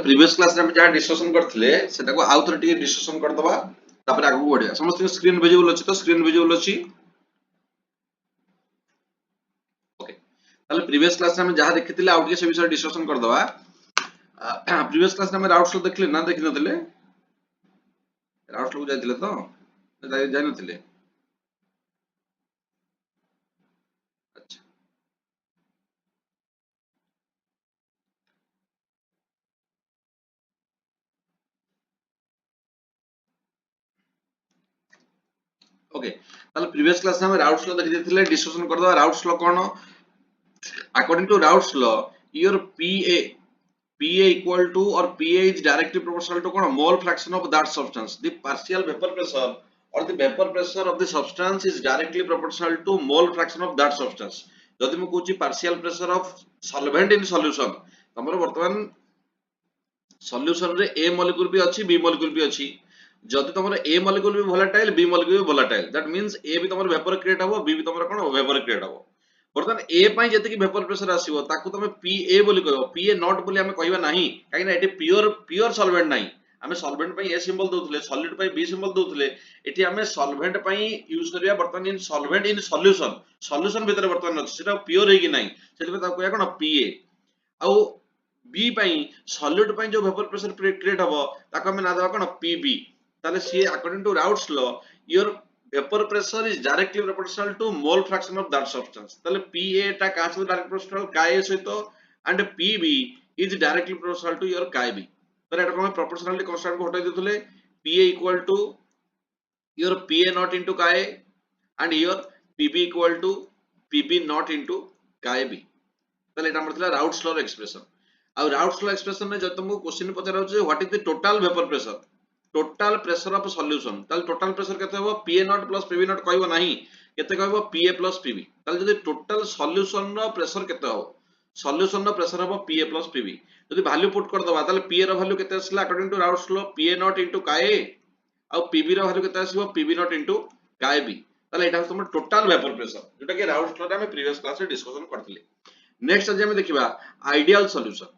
Previous class रे हम जहाँ डिस्कशन करथिले सेटा को आउ थोड़े टिके डिस्कशन कर दबा तापर आगु बढ़िया समस्त स्क्रीन विजिबल अछि तो स्क्रीन विजिबल अछि ओके ताले प्रीवियस क्लास रे हम जहाँ देखिथिले आउ टिके से विषय डिस्कशन कर दबा प्रीवियस क्लास रे हम राउट फ्लो देखले ना देखि नथिले राउट फ्लो जाइथिले तो जाय नथिले अच्छा ओके ताले प्रीवियस क्लास रे हम राउट फ्लो देखि देथिले डिस्कशन कर दबा राउट फ्लो कोन according to Raoult's law your PA equal to or PA is directly proportional to mole fraction of that substance. The partial vapor pressure or the vapor pressure of the substance is directly proportional to mole fraction of that substance. जदि मु कहूची partial pressure of solvent in solution तमरो वर्तमान solution रे A molecule भी अछि B molecule भी अछि जदि तमरो A molecule भी volatile B molecule भी volatile that means A भी तमरो vapor create हबो B भी तमरो कोन vapor create हबो बर्तमान ए पाई जति की वेपर प्रेशर आसीबो ताकू तमे पीए बोली कहबो पीए नॉट बोली हमें कहबा नाही काहे ना एटी प्योर सॉल्वेंट नाही हमें सॉल्वेंट पाई ए सिंबल दोथले सॉलिड पाई बी सिंबल दोथले एटी हमें सॉल्वेंट पाई यूज करिया बर्तमान in solvent in solution solution भीतर बर्तमान अछि सेटा प्योर हे कि नाही सेति पे ता कहया कोन पीए आउ बी पाई सॉलिड पाई जो वेपर प्रेशर क्रिएट हबो ताको हमें ना देबा कोन पीबी ताले सी according to Raoult's law your vapor pressure is directly proportional to mole fraction of that substance তাহলে PA টা কার সাথে ডাইরেক্ট প্রপোর্শনাল কাই এর সহিত and PB is directly proportional to your chi B তাহলে এটা কোন প্রপোর্শনালিটি কনস্ট্যান্ট କୁ হটাই দিতেলে PA equal to your PA not into chi A and your PB equal to PB not into chi B তাহলে এটা আমরা ଥିଲା রাউটস লর এক্সপ্রেশন আর routes লর expression রে যদি তোমাকে क्वेश्चन পচারা হচ্ছে what is the total vapour pressure total pressure of solution ताल total pressure केते हो पीए नॉट प्लस पीवी नॉट कहबो नाही केते कहबो पीए प्लस पीवी ताल जदी टोटल सॉल्यूशन रो प्रेशर केते हो सॉल्यूशन रो प्रेशर हो पीए प्लस पीवी जदी वैल्यू पुट कर दबा ताले पीए रो वैल्यू केते आसला according to Raoult's law PA not into काए और पीवी रो वैल्यू केते आसीबो पीवी नॉट इनटू काए बी ताले एटा हम टोटल वेपर प्रेशर जोटा कि राउट्स लॉ रे हम प्रीवियस क्लास रे डिस्कशन करथिले नेक्स्ट आज हम देखिबा आइडियल सॉल्यूशन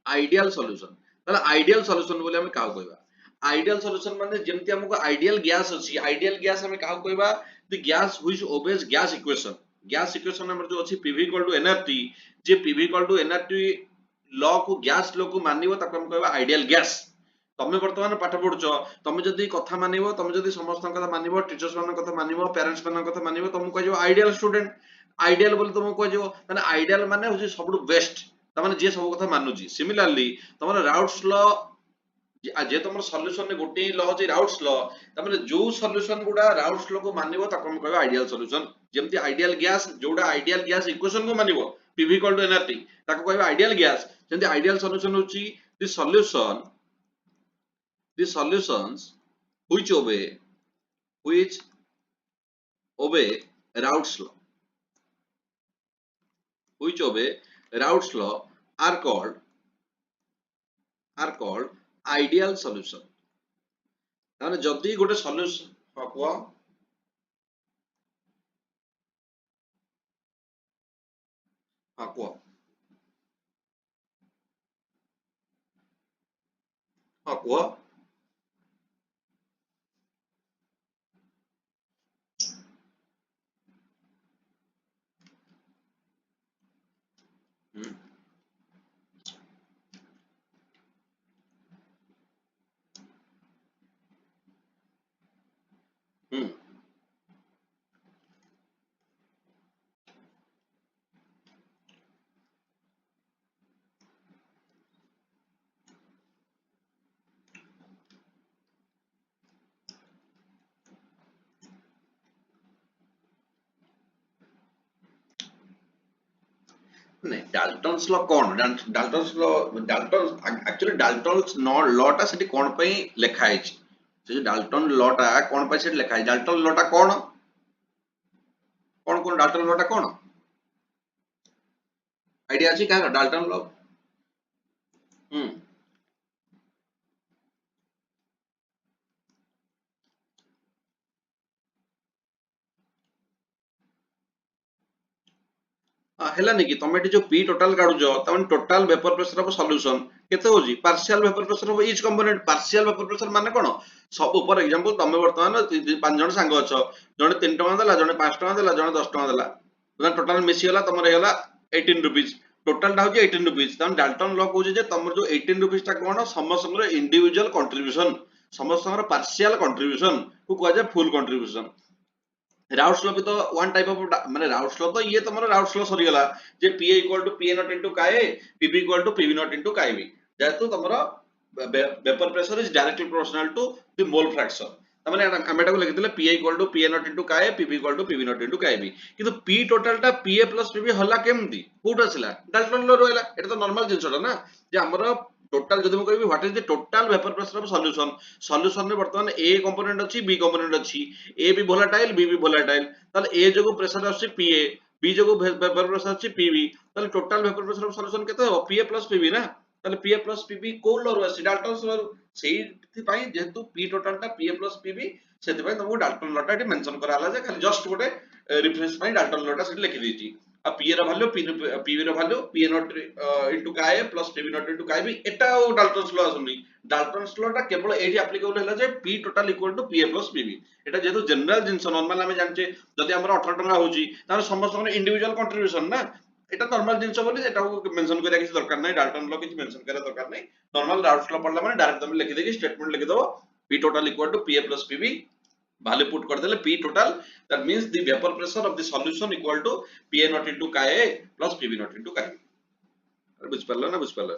आइडियल सॉल्यूशन ताले आइडियल सॉल्यूशन बोले हम का कहबा आइडियल सॉल्यूशन माने जेमति हमको आइडियल गैस अछि आइडियल गैस हम का कहबा the gas which obeys gas equation हमर जो अछि pv nRT जे pv nRT लॉ को गैस लॉ को मानिबो ताको हम कहबा आइडियल गैस तमे वर्तमान पाठ पढुचो तमे जदी कथा मानिबो तमे जदी समस्त कथा मानिबो टीचर्स मान कथा मानिबो पेरेंट्स मान कथा मानिबो तमे कहजो आइडियल स्टूडेंट आइडियल बोले तमे कहजो माने आइडियल माने होची सबटु बेस्ट तमाने जे सब कथा मानुची सिमिलरली तमरा राउट्स लॉ जे तुम सॉल्यूशन ने गोटे लॉ जे राउट्स लॉ तमने जो सॉल्यूशन गुडा राउट्स लॉ को मानिबो ताको हम कहबा आइडियल सॉल्यूशन जेमति आइडियल गैस जोडा आइडियल गैस इक्वेशन को मानिबो pv nRT ताको कहबा आइडियल गैस जेमति आइडियल सॉल्यूशन होची the solutions which obey Raoult's law which obey Raoult's law are called ideal solution ताने जदी गोटे सॉल्यूशन हां को हां को हां को हम्म नहीं डाल्टन्स लॉ कौन Dalton's law Dalton actually Dalton's law टा सेठी कोन पई लिखा है से जो डाल्टन लॉ टा कोन पई सेठी लिखा है डाल्टन लॉ टा कोन डाल्टन लॉ टा कोन आईडिया अछि का डाल्टन लॉ हम्म हेलानी कि तुम जो पी टोटल काढुछ तमन total vapour pressure of solution केते होजी partial vapour pressure of each component partial vapour pressure माने कोन सब फॉर एग्जांपल तुम वर्तमान पांच जण सांग अछ जने 3 टका देला जने 5 टका देला जने 10 टका देला टोटल मिसी होला तमरे होला 18 रुपीस टोटल टा होजी 18 रुपीस तम डाल्टन लॉ कहूजे जे तमर जो 18 रुपीस टा कोन समस्त इंडिविजुअल कंट्रीब्यूशन समस्त पार्शियल कंट्रीब्यूशन को कहजा फुल कंट्रीब्यूशन राउट्स लॉ भी तो वन टाइप ऑफ माने राउट्स लॉ तो ये तुम्हारा राउट्स लॉ सरी गला जे P equal to P not into काय PB equal to PB not into काय बी जेतु तुम्हारा vapour pressure is directly proportional to the mole fraction तमाने हम एटा को लिखितले P equal to P not into काय PB equal to PB not into काय बी किंतु पी टोटल टा पीए प्लस पीबी हला केमती कोट आसला डाल्टन लॉ रहला एटा तो नॉर्मल जिंसटा ना जे हमर टोटल जदि मैं कहबी what is the total vapour pressure of solution solution रे वर्तमान ए कंपोनेंट अछि बी कंपोनेंट अछि ए भी वोलेटाइल बी भी वोलेटाइल ताले ए जगो प्रेशर अछि पीए बी जगो वेपर प्रेशर अछि पीबी ताले total vapour pressure of solution केते हो पीए प्लस पीबी ना ताले पीए प्लस पीबी को लॉ रो अछि डाल्टन लॉ सेही पई जेतु पी टोटल टा पीए प्लस पीबी सेति पई तुमको डाल्टन लॉ टा मेंशन कराला जे खाली जस्ट गोटे रेफरेंस पई डाल्टन लॉ टा सेठी लिखि देछि आ पी ର value पी ର value पी नॉट इनटू काय प्लस पी नॉट इनटू काय भी एटा डाल्टनस लॉ आसुनी डाल्टनस लॉ टा केवल एठी एप्लीकेबल हैला जे P total equal to P plus PB एटा जेतु जनरल जिंस नॉर्मल हमें जानचे जदि हमर 18 टका होजी तार समस्त इंडिविजुअल कंट्रीब्यूशन ना एटा नॉर्मल जिंस बोली एटा को मेंशन करिया किछ दरकार नै डाल्टन लॉ किछ मेंशन करिया दरकार नै नॉर्मल राउट्स लॉ पढ़ला माने डायरेक्ट तुम लिखि देगी स्टेटमेंट लिखि दबो P total equal to P plus PB value put कर देले p total that means the vapor pressure of the solution equal to pa not into ka plus pb not into ka बुझ परला ना बुझ परला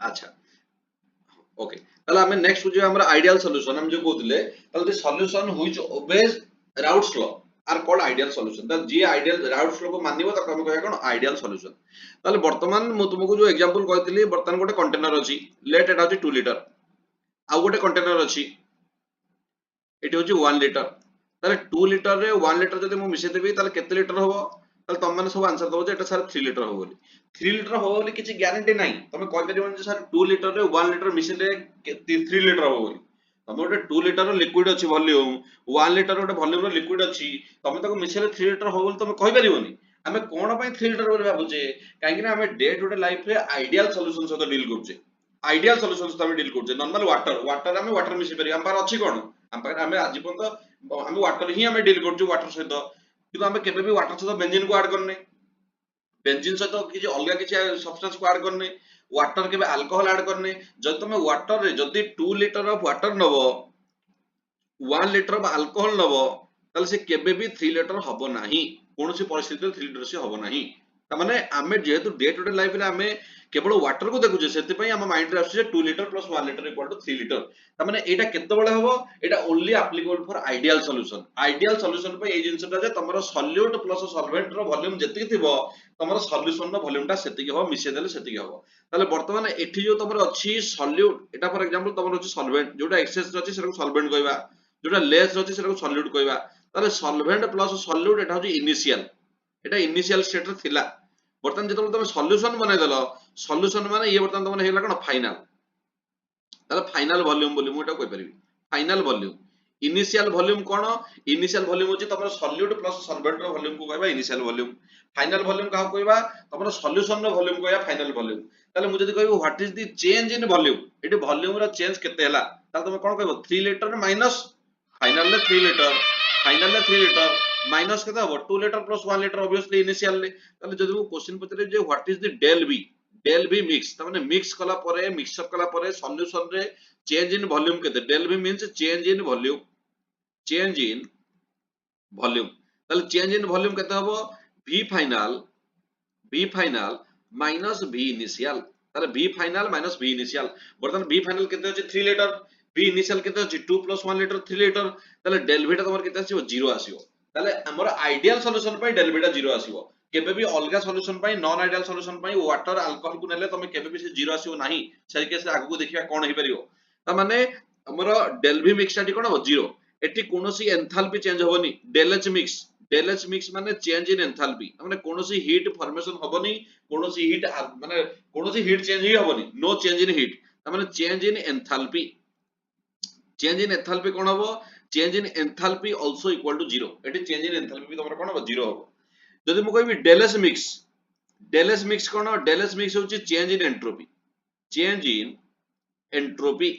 अच्छा okay ताले हमें next बुझियो हमरा आइडियल सॉल्यूशन हम जो कहतले ताले the solution which obeys Raoult's law are called ideal solution that जे आइडियल राउट्स लॉ को मानिबो त हम कहया कोन आइडियल सॉल्यूशन ताले वर्तमान मु तुमको जो एग्जांपल कहतली वर्तमान गोटे कंटेनर अछि लेट एटा अछि 2 लीटर आ गोटे कंटेनर अछि एटी होची 1 लीटर ताले 2 लीटर रे 1 लीटर जदि मु मिसे देबी ताले केते लीटर होबो ताले तुम माने सब आंसर दबो जे एटा सर 3 लीटर होबो बोली 3 लीटर होबो बोली किछि ग्यारंटी नै तमे कहि परिबो जे सर 2 लीटर रे 1 लीटर मिसेले 3 लीटर होबो बोली तमे गोटे 2 लीटर रो लिक्विड अछि वॉल्यूम 1 लीटर गोटे वॉल्यूम रो लिक्विड अछि तमे ताको मिसेले 3 लीटर होबो बोली तमे कहि परिबोनी हमें कोन पय 3 लीटर बोली भाबुचे काहे कि हमें डे टू डे लाइफ रे आइडियल सॉल्यूशन सहित डील करछे आइडियल सॉल्यूशन से हमें डील करछे नॉर्मल वाटर हमें वाटर मिसी परि हम पार अछि कोन हम पार हमें आज पर्यंत हमें वाटर ही हमें डील करछु वाटर सहित किंतु हमें केबे भी वाटर सहित बेंजीन को ऐड करने बेंजीन सहित किछि अलगा किछि सब्सटेंस को ऐड करने वाटर केबे अल्कोहल ऐड करने जब तुम वाटर रे जदी 2 लीटर ऑफ वाटर नबो 1 लीटर ऑफ अल्कोहल नबो ताले से केबे भी 3 लीटर हबो नाही कोनोसी परिस्थिति 3 लीटर से हबो नाही त माने हमें जेहेतु डे टू डे लाइफ रे हमें केवल वाटर को देखुचे सेति पई हम माइंड रे आछे 2 litre plus 1 litre equal to 3 litre त माने एटा केते बेले हबो एटा only applicable for ideal solution पे ए जिंसटा जे तमरो सॉल्यूट प्लस सॉल्वेंट रो वॉल्यूम जति थिबो तमरो सॉल्यूशन रो वॉल्यूम टा सेति हबो मिसे देले सेति हबो ताले वर्तमान एठी जो तमरो अछि सॉल्यूट एटा फॉर एग्जांपल तमरो अछि सॉल्वेंट जोटा एक्सेस रो अछि सेरा सॉल्वेंट कहबा जोटा लेस रो अछि सेरा सॉल्यूट कहबा ताले सॉल्वेंट प्लस सॉल्यूट एटा होछि इनिशियल एटा इनिशियल स्टेट रे थिला बर्तन जतन तुम सॉल्यूशन बने देलो सॉल्यूशन माने ये बर्तन तुम हेला कोन फाइनल ताले फाइनल वॉल्यूम बोली मु एटा कहि परिबी फाइनल वॉल्यूम इनिशियल वॉल्यूम कोन इनिशियल वॉल्यूम होची तमरो सॉल्यूट प्लस सॉल्वेंट रो वॉल्यूम को कहबा इनिशियल वॉल्यूम फाइनल वॉल्यूम का कहबा तमरो सॉल्यूशन रो वॉल्यूम कहबा फाइनल वॉल्यूम ताले मु जदी कहबो what is the change in volume एटी वॉल्यूम रो चेंज केते हला ताले तुम कोन कहबो 3 लीटर माइनस फाइनल ले 3 लीटर फाइनल ले 3 लीटर माइनस केते हबो 2 litre plus 1 litre obviously initial ले ताले जदी वो क्वेश्चन पतरे जे what is the del B mix तमाने मिक्स कला परे मिक्स अप कला परे सॉल्यूशन रे चेंज इन वॉल्यूम केते del B means change in volume ताले चेंज इन वॉल्यूम केते हबो v final minus v initial ताले v final minus v initial बर्तन v फाइनल केते अछि 3 लीटर v इनिशियल केते अछि 2 + 1 लीटर 3 लीटर ताले डेल v टा तमर केते आसीबो 0 आसीबो ताले हमर आइडियल सॉल्यूशन पय डेल v टा 0 आसीबो केबे भी अलगा सॉल्यूशन पय नॉन आइडियल सॉल्यूशन पय वाटर अल्कोहल को नेले तमे केबे भी से 0 आसीबो नाही सही केस आगु को देखिया कोन हे परिबो त माने हमर डेल v मिक्स टा कोन हो 0 एटी कोनोसी एंथैल्पी चेंज होबनी डेल एच मिक्स माने चेंज इन एंथैल्पी माने कोनोसी हीट फॉर्मेशन होबनी कोनोसी हीट माने कोनोसी हीट चेंज ही होबनी नो चेंज इन हीट त माने चेंज इन एंथैल्पी कोन हबो change in enthalpy also equal to 0 एटी चेंज इन एंथैल्पी भी तमरो कोन हो 0 हो जदि मु कहबी डेल एस मिक्स कोन डेल एस मिक्स होची चेंज इन एंट्रोपी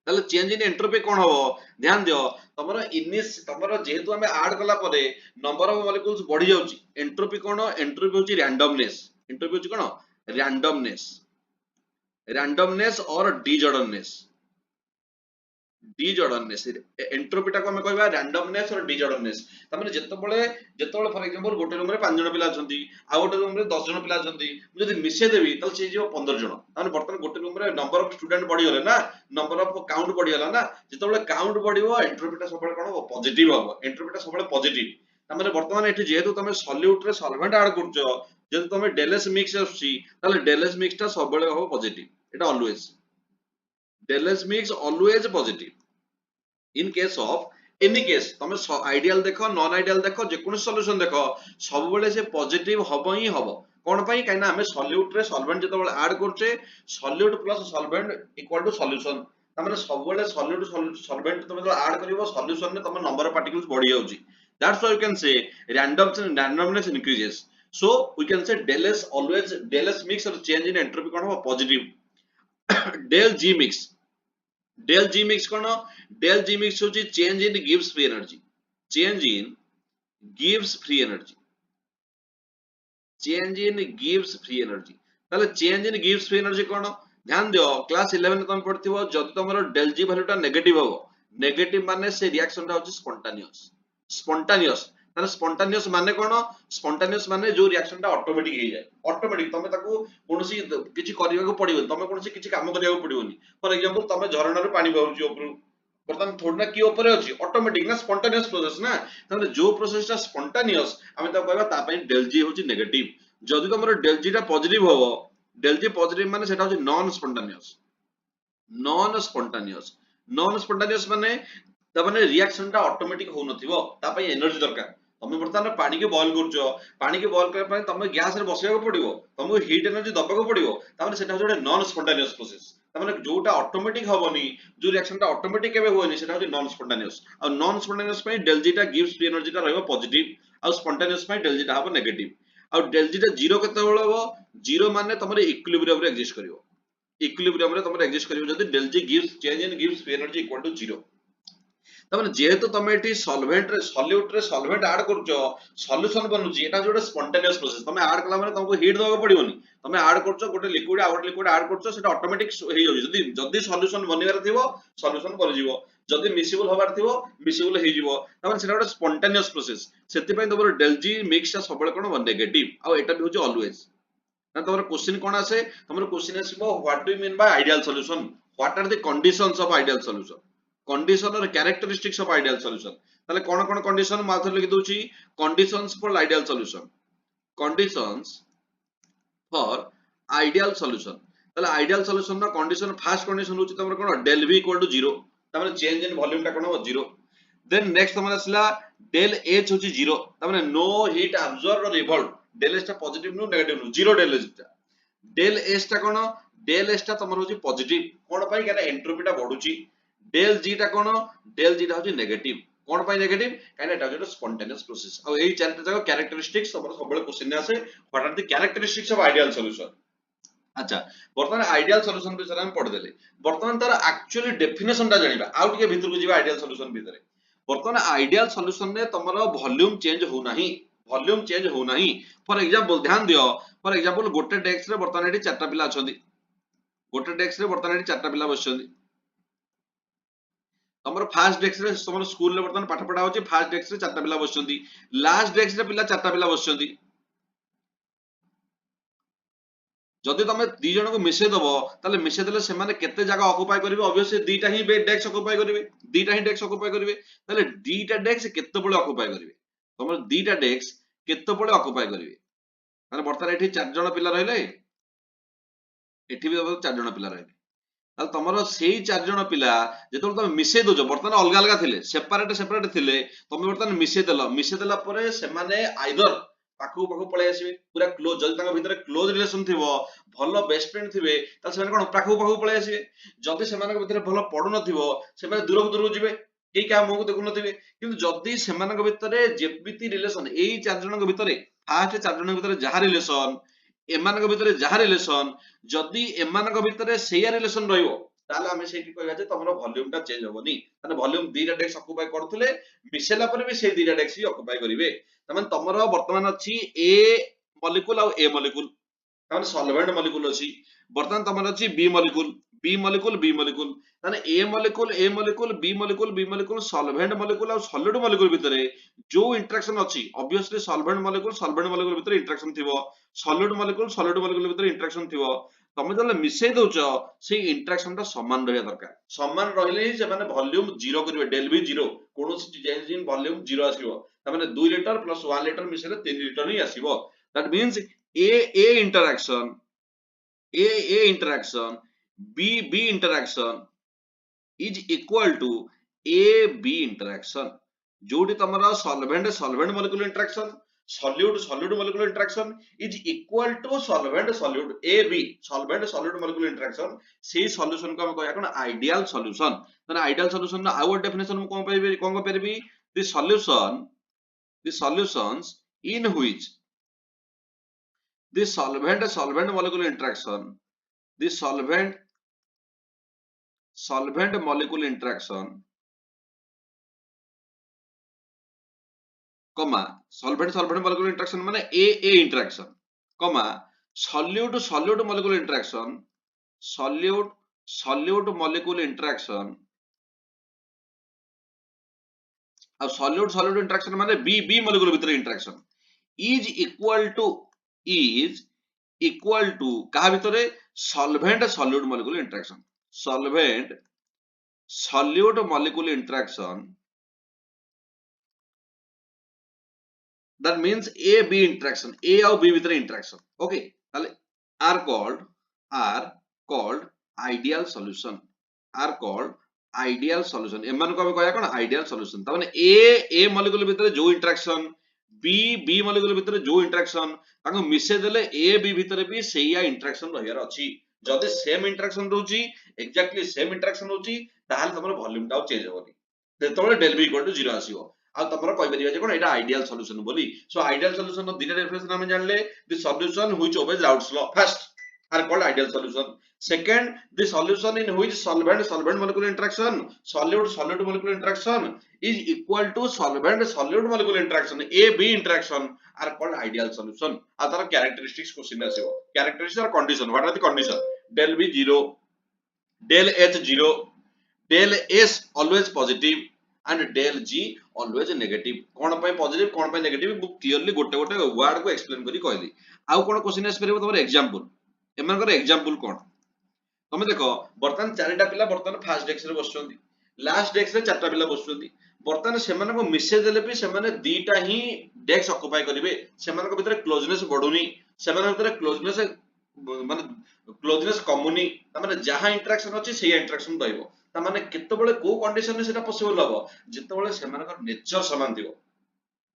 ताले चेंज इन एंट्रोपी कोन हो ध्यान दियो तमरो जेहेतु हमें ऐड कला परे नंबर ऑफ मॉलिक्यूल्स बढ़ी जाउची एंट्रोपी कोन एंट्रोपी होची रैंडमनेस और डिजॉर्डरनेस एंट्रोपी टाको हमें कहबा रैंडमनेस और डिजॉर्डरनेस तमाने जेतबेले फॉर एग्जांपल गोटे रूम रे 5 जण पिला अछंती आ गोटे रूम रे 10 जण पिला अछंती मु जदी मिसे देबी तल से जीव 15 जण तमाने बर्तन गोटे रूम रे नंबर ऑफ स्टूडेंट बढ़ी गले ना नंबर ऑफ काउंट बढ़ी गला ना जेतबेले काउंट बढ़िवो एंट्रोपी टा सबले कोन हो पॉजिटिव हो एंट्रोपी टा सबले पॉजिटिव तमाने वर्तमान एठी जेहेतु तमे सॉल्यूट रे सॉल्वेंट ऐड करछो जदी तमे डेलएस मिक्स आछी ताले डेलएस मिक्स टा सबले हो पॉजिटिव एटा always del S mix always positive in case of any case तमे आइडियल देखो नॉन आइडियल देखो जे कोन सॉल्यूशन देखो सब बेले से पॉजिटिव हबो ही हबो कोन पई काइना हमें सॉल्यूट रे सॉल्वेंट जतो बेले ऐड करछे solute plus solvent equal to solution तमने सब बेले सॉल्यूट सॉल्वेंट तमे जो ऐड करिवो सॉल्यूशन ने तमे नंबर ऑफ पार्टिकल्स बढ़ी जाउची that's why you can say randomness increases so we can say del s mix or change in entropy कोन हो पॉजिटिव del g mix कोन del g mix होची change in gives free energy change in gives free energy change in gives free energy ताले change in gives free energy कोन ध्यान दियो class 11 में तुम पढ़थिबो जदि तमरो del g value टा negative हो negative माने से रिएक्शन टा होची स्पॉन्टेनियस ताले स्पॉन्टेनियस माने कोन स्पॉन्टेनियस माने जो रिएक्शन टा ऑटोमेटिक हे जाय ऑटोमेटिक तमे ताको कोनसी किछि करिया को पड़िबो तमे कोनसी किछि काम करिया को पड़िबोनी फॉर एग्जांपल तमे झरना रे पानी बाउची ऊपर बर्तमान थोड़ा की ऊपर अछि ऑटोमेटिक ना स्पॉन्टेनियस प्रोसेस ना तमे जो प्रोसेस टा स्पॉन्टेनियस हमें त कहबा ता पई del g होची नेगेटिव जदि तमरो del g टा पॉजिटिव होबो del g पॉजिटिव माने सेटा होची नॉन स्पॉन्टेनियस माने तमने रिएक्शन टा ऑटोमेटिक हो नथिबो ता पई एनर्जी दरकार तमे बर्तमान पानी के बॉईल करछो पानी के बॉईल करे पई तमे गैस रे बसिया को पड़िबो तमको हीट एनर्जी दबा को पड़िबो तमने सेटा होची नॉन स्पॉन्टेनियस प्रोसेस तमने जोटा ऑटोमेटिक हबोनी जो रिएक्शन टा ऑटोमेटिक केबे होनी सेटा होची नॉन स्पॉन्टेनियस और नॉन स्पॉन्टेनियस पई del g टा गिव्स फ्री एनर्जी टा रहबो पॉजिटिव और स्पॉन्टेनियस पई del g टा हबो नेगेटिव और del g टा 0 केते बेले हबो 0 माने तमरे इक्विलिब्रियम रे एग्जिस्ट करिवो इक्विलिब्रियम रे तमरे एग्जिस्ट करिवो जदी del g gives change in gives free energy equal to 0 तमने जेहेतु तमे एठी सॉल्वेंट रे सॉल्यूट रे सॉल्वेंट ऐड करछो सॉल्यूशन बनुची एटा जोटे स्पॉन्टेनियस प्रोसेस तमे ऐड कला माने तुमको हीट दवा पड़िबोनी तमे ऐड करछो गोटे लिक्विड आ गोटे लिक्विड ऐड करछो सेटा ऑटोमेटिक हे जाउची जदी जदी सॉल्यूशन बनिवार थिबो सॉल्यूशन कर जिवो जदी मिसिबल होबार थिबो मिसिबल हे जिवो तमे सेटा गोटे स्पॉन्टेनियस प्रोसेस सेति पई तमरो del g मिक्स ता सबले कोन नेगेटिव आ एटा भी होची ऑलवेज ना तमरो क्वेश्चन कोन आसे तमरो क्वेश्चन आसीबो what do you mean by ideal solution what are the conditions of ideal solution condition और कैरेक्टरिस्टिक्स ऑफ आइडियल सॉल्यूशन ताले कोन कोन कंडीशन माथर लिखि दोची conditions for ideal solution conditions for ideal solution ताले आइडियल सॉल्यूशन ना कंडीशन फर्स्ट कंडीशन होची तमरो कोन del v इक्वल टू 0 तमरे चेंज इन वॉल्यूम टा कोन हो 0 देन नेक्स्ट तमरे असला del h होची 0 तमरे नो हीट अब्सॉर्ब्ड और रिवॉल्व del h टा positive no negative no 0 del h टा कोन del h टा तमरो होची पॉजिटिव कोन पई केना एंट्रोपी टा बढ़ुची del g टा कोन del g टा होची नेगेटिव कोन पई नेगेटिव काइना एटा होची स्पॉन्टेनियस प्रोसेस आ एई चारटा जाको कैरेक्टरिस्टिक्स हमर सबले क्वेश्चन ने आसे what are the characteristics of ideal solution अच्छा वर्तमान आइडियल सॉल्यूशन विषय हम पढ़ देले वर्तमान तार एक्चुअली डेफिनेशन टा जानिबा आउ टिके भीतर को जीवा आइडियल सॉल्यूशन भीतर वर्तमान आइडियल सॉल्यूशन ने तमरो वॉल्यूम चेंज हो नाही फॉर एग्जांपल ध्यान दियो फॉर एग्जांपल गोटे डेस्क रे वर्तमान एटी चारटा पिला अछंती गोटे डेस्क रे वर्तमान एटी चारटा पिला बसछंती तमरो फर्स्ट डेस्क रे तमरो स्कूल रे वर्तमान पाठ पढा होची फर्स्ट डेस्क रे चारटा पिला बसछंती लास्ट डेस्क रे पिला चारटा पिला बसछंती जदि तमे दी जण को मिसे दबो ताले मिसे देले से माने केते जगह ऑक्युपाई करिवे ऑब्वियसली दीटा ही डेस्क ऑक्युपाई करिवे ताले दीटा डेस्क केते बळे ऑक्युपाई करिवे तमरो दीटा डेस्क केते बळे ऑक्युपाई करिवे माने वर्तमान एठी चार जण पिला रहले एठी भी चार जण पिला रहले ताले तमरो सेही चार जण पिला जेतोल तमे मिसे दोजो वर्तमान अलग अलग थिले सेपरेट थिले तमे वर्तमान मिसे देला परे से माने आइदर पाखु पाखु पळे आसीबे पूरा क्लोज जदि तांग भितर क्लोज रिलेशन थिबो भलो बेस्ट फ्रेंड थिबे त से माने कोन पाखु पाखु पळे आसीबे जदि से माने भितर भलो पडु नथिबो से माने दूर दूर जिवे କେହି କାହା ମୁହଁକୁ ଦେଖୁନଥିବେ, କିନ୍ତୁ ଯଦି ସେମାନଙ୍କ ଭିତରେ ଯେମିତି ରିଲେସନ ଏଇ 4 ଜଣଙ୍କ ଭିତରେ ଫାର୍ଷ୍ଟ 4 ଜଣଙ୍କ ଭିତରେ ଯାହା ରିଲେସନ, ଏମାନଙ୍କ ଭିତରେ ଯାହା ରିଲେସନ, ଯଦି ଏମାନଙ୍କ ଭିତରେ ସେଇଆ ରିଲେସନ ରହିବ ତାହେଲେ ଆମେ ସେଇଠି କହିବା ଯେ ତମର ଭଲ୍ୟୁମ ଟା ଚେଞ୍ଜ ହବନି, ମାନେ ଭଲ୍ୟୁମ ଦିଟା ଡେସ୍କ ଅକୁପାଇ କରୁଥିଲେ ମିଶେଇଲା ପରେ ବି ସେଇ ଦିଟା ଡେସ୍କ ହିଁ ଅକୁପାଇ କରିବେ। ତାମାନେ ତମର ବର୍ତ୍ତମାନ ଅଛି ଏ ମଲିକୁଲ ଆଉ ଏ ମଲିକୁଲ, ତାମାନେ ସଲଭେଣ୍ଟ ମଲିକୁଲ ଅଛି। ବର୍ତ୍ତମାନ ତମର ଅଛି B molecule, B molecule B molecule, তাহলে A molecule B molecule solvent molecule আর সলিড মলিকুল ভিতরে जो इंटरेक्शन अछि ऑब्वियसली सॉल्वेंट मॉलिक्यूल ভিতরে इंटरेक्शन থিবো, সলিড মলিকুল ভিতরে इंटरेक्शन থিবো। তুমি যেলে মিশাই দউছ সেই इंटरेक्शनটা সমান রহিয়া দরকার, সমান রহিলে হি সেমানে ভলিউম 0 করিবে, ডেল ভি 0 কোনोसी চেঞ্জ ইন ভলিউম 0 আসিবো। তারমানে 2 লিটার প্লাস 1 লিটার মিশাইলে 3 লিটার হি আসিবো। That means A interaction A interaction B interaction is equal to AB interaction, जोटी तमरा solvent molecule interaction, solute molecule interaction is equal to solvent molecule interaction। সেই solution को हम कहया कोन आइडियल सॉल्यूशन। माने आइडियल सॉल्यूशन ना आउट डेफिनेशन में कोन पाइबे the solutions in which the solvent molecule interaction, the solvent molecule interaction comma solvent molecule interaction माने A interaction comma solute molecule interaction, solute molecule interaction और solute interaction माने B molecule भितर interaction is equal to कहा भितरे solvent solute molecule interaction, solvent solute molecule interaction, that means A B interaction, A और B भितर interaction, okay ताले are called ideal solution, are called ideal solution। एमान को हमें कहया कोन ideal solution। त माने A molecule भितर जो interaction, B molecule भितर जो interaction ताको मिसे देले A B भितर भी सेया interaction रहियार अछि। जदि सेम इंटरेक्शन रहउची एक्जेक्टली सेम इंटरेक्शन रहउची ताहाल तमर वॉल्यूम टाও चेंज होबनी, तेतबेले del v equal to 0 आसीबो। आ तमर कहि परिबा जे कोन एटा आइडियल सॉल्यूशन बोली। सो आइडियल सॉल्यूशन नो दिटा डेफिनेशन हम जानले, the solution which obeys Raoult's law first are called ideal solution, second the solution in which solvent molecule interaction, solute molecule interaction is equal to solute molecule interaction, A B interaction are called ideal solution। आ तार characteristics question आसीबो, characteristics और condition, what are the condition, del v 0, del h 0, del s always positive and del g always negative। कोन पय positive कोन पय negative बु clearly गोटे गोटे word को एक्सप्लेन करी कहली। आउ कोन क्वेश्चन आस परबो तमर एग्जांपल, एमानकर एग्जांपल कोन तमे देखो बर्तमान चारिटा पिला बर्तमान फर्स्ट डेस्क रे बसचंदी, लास्ट डेस्क रे चारटा पिला बसचंदी, बर्तमान सेमान को मिसे देले भी सेमाने दीटा ही डेस्क ऑक्युपाई करिवे, सेमान को भीतर क्लोजनेस बढ़ुनी, सेमान भीतर क्लोजनेस माने क्लोजनेस कमुनी, तामाने जहां इंटरेक्शन अछि सेही इंटरेक्शन रहइबो। तामाने केतेबेले को कंडीशन में सेटा पॉसिबल हबो जेतेबेले सेमानकर नेचर समान दिबो,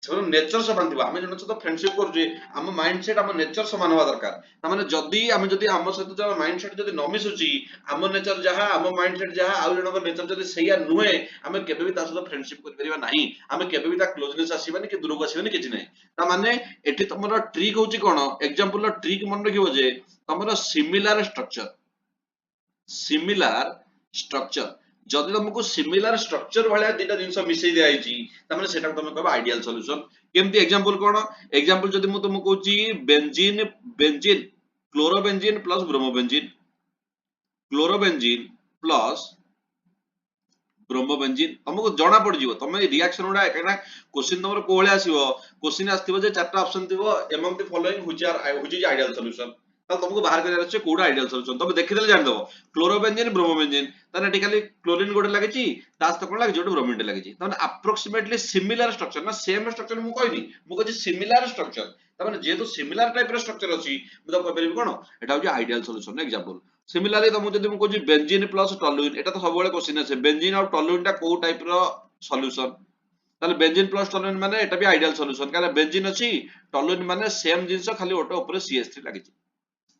सेमान नेचर समान दिबो। आमे जन सहित फ्रेंडशिप करू आम माइंडसेट आम नेचर समान हवा दरकार। तामाने जदी आमे जदी आम सहित जो माइंडसेट जदी न मिसुची, आम नेचर जहा आम माइंडसेट जहा आउ जनकर नेचर जदी सेया नुहे, आमे केबे भी ता सहित फ्रेंडशिप कर परिबा नाही, आमे केबे भी ता क्लोजनेस आसीबानी कि दूरକୁ आसीबानी किछि नाही। ता माने एठी तमरो ट्रिक होची कोन, एग्जांपल रो ट्रिक मन रखिबो जे तमरो सिमिलर स्ट्रक्चर जदि तुमको सिमिलर स्ट्रक्चर भलिया दिटा जिंस मिसै दिया आइची तमने सेटा तुम कहबा आइडियल सॉल्यूशन। केमती एग्जांपल कोन, एग्जांपल जदि मु तुमको कहूची बेंजीन क्लोरोबेंजीन प्लस ब्रोमोबेंजीन तुमको जना पड़ जिवो, तमे रिएक्शन उडा एकना क्वेश्चन तमरो कोळे आसीबो, क्वेश्चन आस्थिबो जे चारटा ऑप्शन थिबो among the following which is ideal solution, ताल तुमको बाहर कर अछि कोडा आइडियल सॉल्यूशन तमे देखि देले जान दबो क्लोरोबेंजीन ब्रोमोबेंजीन ताने एटी खाली क्लोरीन गोटे लागिची तास तो कोन लागिची जोटे ब्रोमीन लागिची, ताने अप्रोक्सीमेटली सिमिलर स्ट्रक्चर ना सेम स्ट्रक्चर मु कहनी, मु कहछि सिमिलर स्ट्रक्चर, ताने जेतो सिमिलर टाइप रो स्ट्रक्चर अछि मु तो कह परिबि कोन एटा होची आइडियल सॉल्यूशन एग्जांपल। सिमिलरली तुमको जदि मु कहछि बेंजीन प्लस टॉलुइन, एटा तो सब बेले क्वेश्चन আছে बेंजीन और टॉलुइन टा को टाइप रो सॉल्यूशन, ताले बेंजीन प्लस टॉलुइन माने एटा भी आइडियल सॉल्यूशन कारण बेंजीन अछि टॉलुइन माने सेम जिंस खाली ओटे ऊपर CH3 लागिची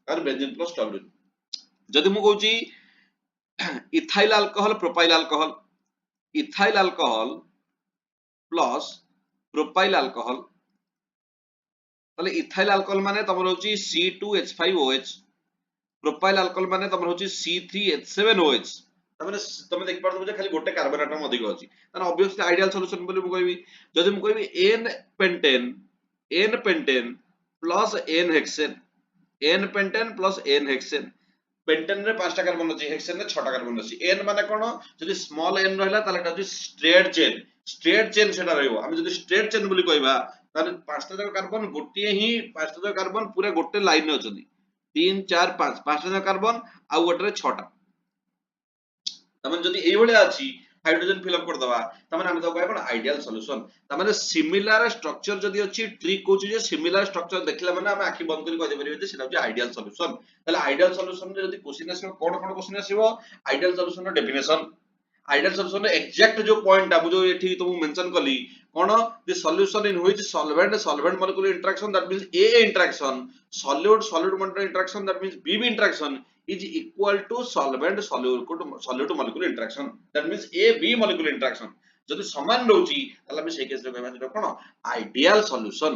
और बेंजीन प्लस टॉलुइन। जदि मु कहूची ethyl alcohol propyl alcohol, ethyl alcohol plus propyl alcohol ताले इथाइल अल्कोहल माने तमर होची C2H5OH प्रोपाइल अल्कोहल माने तमर होची C3H7OH तामे तमे देख पारदो जे खाली गोटे कार्बन एटम अधिक अछि ताने ऑब्वियसली आइडियल सॉल्यूशन बोली मु कहबी जदि मु कहबी N pentane plus N hexane N pentane plus N hexane pentane रे 5टा कार्बन अछि हेक्सेन रे 6टा कार्बन अछि N माने कोन जदि स्मॉल n रहला ताले एटा अछि स्ट्रेट चेन सेटा रहइबो हम जदि स्ट्रेट चेन बोली कहबा ताले 5टा जक कार्बन गोटिए ही 5टा जक कार्बन पूरा गोटे लाइन रे अछथि 3 4 5 5टा जक कार्बन आ गोटे रे 6टा तमन जदि एई भलिया अछि हाइड्रोजन फिल अप कर दबा तमन हम तो कहबा कोन आइडियल सॉल्यूशन तमन सिमिलर स्ट्रक्चर जदि अछि ट्रिक कोच जे सिमिलर स्ट्रक्चर देखला माने हम आखि बंद करि कहि परिबे जे सेटा अछि आइडियल सॉल्यूशन ताले आइडियल सॉल्यूशन रे जदि क्वेश्चन आसीबो कोन क्वेश्चन आसीबो आइडियल सॉल्यूशन रो डेफिनेशन आइडियल सॉल्यूशन रो एग्जैक्ट जो पॉइंट आ जो एठी तुम मेंशन कली कोन the solution in which solvent molecular interaction that means A interaction solute molecular interaction that means B interaction is equal to solvent solute molecular interaction that means A B molecular interaction যদি সমান রହୁची তাহলে আমি সেই কেসে কইবা যেটা কোন ideal solution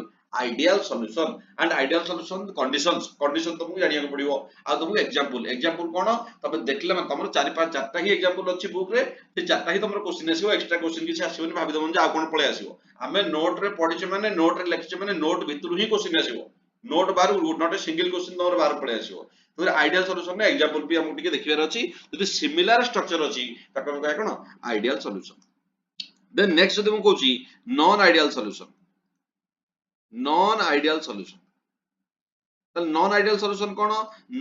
and ideal solution condition तुमको जानिया को पड़िबो आ तुमको एग्जांपल कोन तबे देखले मन तमरो 4 5 चारटा ही एग्जांपल अछि बुक रे से चारटा ही तमरो क्वेश्चन आसीबो एक्स्ट्रा क्वेश्चन किछ आसीबोनी भाबि दमन जे आ कोन पळे आसीबो हमें नोट रे पढिचे माने नोट रे लेखिचे माने नोट भितरु ही क्वेश्चन आसीबो नोट बार नॉट ए सिंगल क्वेश्चन तमरो बार पळे आसीबो तो आइडियल सॉल्यूशन रे एग्जांपल भी हमको टिके देखिबार अछि जदि सिमिलर स्ट्रक्चर अछि ताको हम कहे कोन आइडियल सॉल्यूशन देन नेक्स्ट जदि हम कहूची नॉन आइडियल सॉल्यूशन तो नॉन आइडियल सॉल्यूशन कोन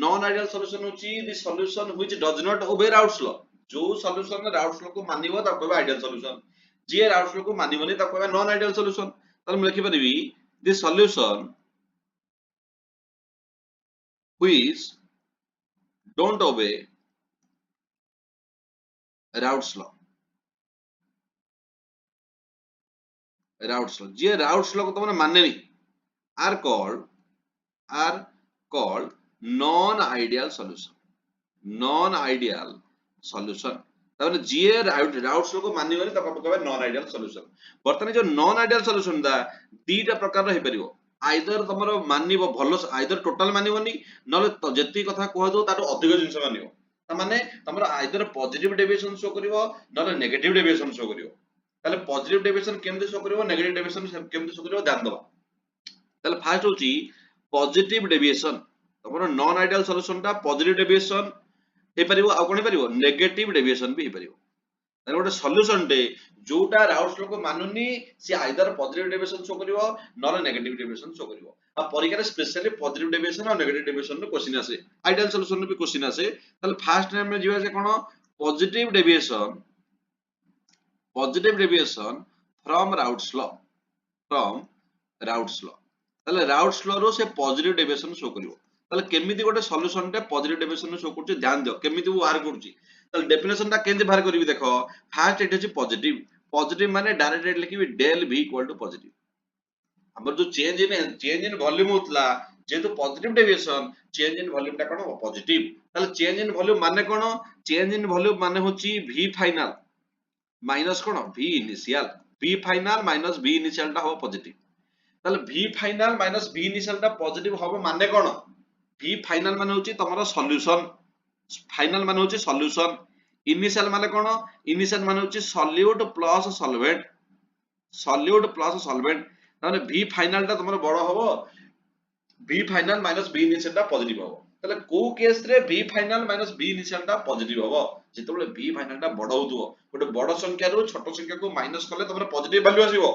नॉन आइडियल सॉल्यूशन होची the solution which does not obey Raoult's law जो सॉल्यूशन ने राउट्स लॉ को मानिबो ता कहबा आइडियल सॉल्यूशन जे राउट्स लॉ को मानिबोनी ता कहबा नॉन आइडियल सॉल्यूशन त हम लिखि परिबी the solution which don't obey Raoult's law जे राउट्स लॉ को तमने मानेनी आर called non-ideal solution ताने जे राउट्स को मानिबनी तको कहबा नॉन आइडियल सॉल्यूशन बर्तन जो नॉन आइडियल सॉल्यूशन दा दीटा प्रकार रे हे परिबो आइदर तमरो मानिबो भलो आइदर टोटल मानिबनी नले जति कथा कह दो तारो अधिक जिंस मानिबो त माने तमरो आइदर पॉजिटिव डेविएशन शो करिवो नले नेगेटिव डेविएशन शो करिवो ताले पॉजिटिव डेविएशन केमदे शो करिवो नेगेटिव डेविएशन केमदे शो करिवो ध्यान दबा ताले फास्ट होची पॉजिटिव डेविएशन तमरो नॉन आइडियल सॉल्यूशन ता पॉजिटिव डेविएशन हे परिबो आ कोन हे परिबो नेगेटिव डेविएशन भी हे परिबो ताले गोटे सॉल्यूशन डे जोटा राउट्स को मानुनी से आइदर पॉजिटिव डेविएशन शो करिवो नले नेगेटिव डेविएशन शो करिवो आ परीक्षा रे स्पेशली पॉजिटिव डेविएशन और नेगेटिव डेविएशन रो क्वेश्चन आसे आइडियल सॉल्यूशन भी क्वेश्चन आसे ताले फर्स्ट टाइम में जीवा से कोन positive deviation from Raoult's law ताले राउट्स लॉ रो से पॉजिटिव डेविएशन शो करिवो ताले केमिति गोटे सॉल्यूशन टे पॉजिटिव डेविएशन शो करछि ध्यान दियो केमिति वो बाहर करछि ताले डेफिनेशन ता केंति बाहर करबी देखो फर्स्ट इट इज पॉजिटिव माने डायरेक्ट लिखिबी del v equal to positive हमर जो चेंज इन वॉल्यूम होतला जेतु positive deviation change in volume ता कोन पॉजिटिव ताले चेंज इन वॉल्यूम माने कोन चेंज इन वॉल्यूम माने होछि v फाइनल माइनस कोन v initial minus v initial ता हो पॉजिटिव ताले v final minus v initial ता पॉजिटिव होबो माने कोन v फाइनल माने होची तमरो सॉल्यूशन फाइनल माने होची सॉल्यूशन इनिशियल माने कोन इनिशियल माने होची सॉल्यूट प्लस सॉल्वेंट ताने v फाइनल ता तमरो बडो होबो v final minus v initial ता पॉजिटिव होबो ताले को केस रे v final minus v initial ता पॉजिटिव होबो जेतबेले v फाइनल ता बडो होतबो गोटे बडो संख्या रो छोटो संख्या को माइनस करले तमरो पॉजिटिव वैल्यू आसीबो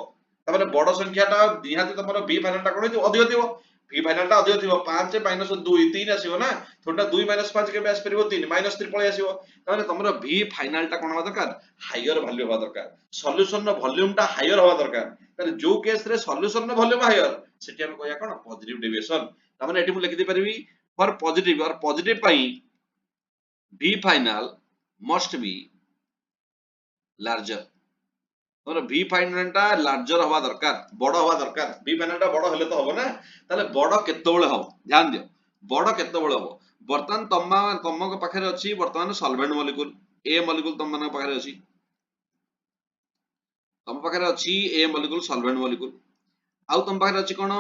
तमरे बडो संख्या ता निहाती तमरो v फाइनल ता कोन अधिक थिबो v फाइनल ता अधिक थिबो 5 माइनस 2 3 आसीबो ना थोड़ा 2 माइनस 5 के बेस परिबो 3 माइनस 3 पळे आसीबो ताने तमरो v फाइनल ता कोन होबा दरकार हायर वैल्यू होबा दरकार सॉल्यूशन रो वॉल्यूम ता हायर होबा दरकार ताने जो केस रे सॉल्यूशन रो वॉल्यूम हायर सेटी हम कहया कोन पॉजिटिव डेविएशन ताने एटी मु लिखि दे परिबी फॉर पॉजिटिव और पॉजिटिव पई v final must be larger तमरो v फाइनल ता लार्जर होबा दरकार बडो होबा दरकार v फाइनल ता बडो हेले तो होबो ना ताले बडो केतेबेले हो ध्यान दियो बडो केतेबेले हो बर्तन तमको पाखरे अछि वर्तमान सॉल्वेंट मॉलिक्यूल ए मॉलिक्यूल तम मानक पाखरे अछि तम पाखे अच्छी ए मॉलिक्यूल सॉल्वेंट मॉलिक्यूल आउ तुम पाखे अच्छी कौन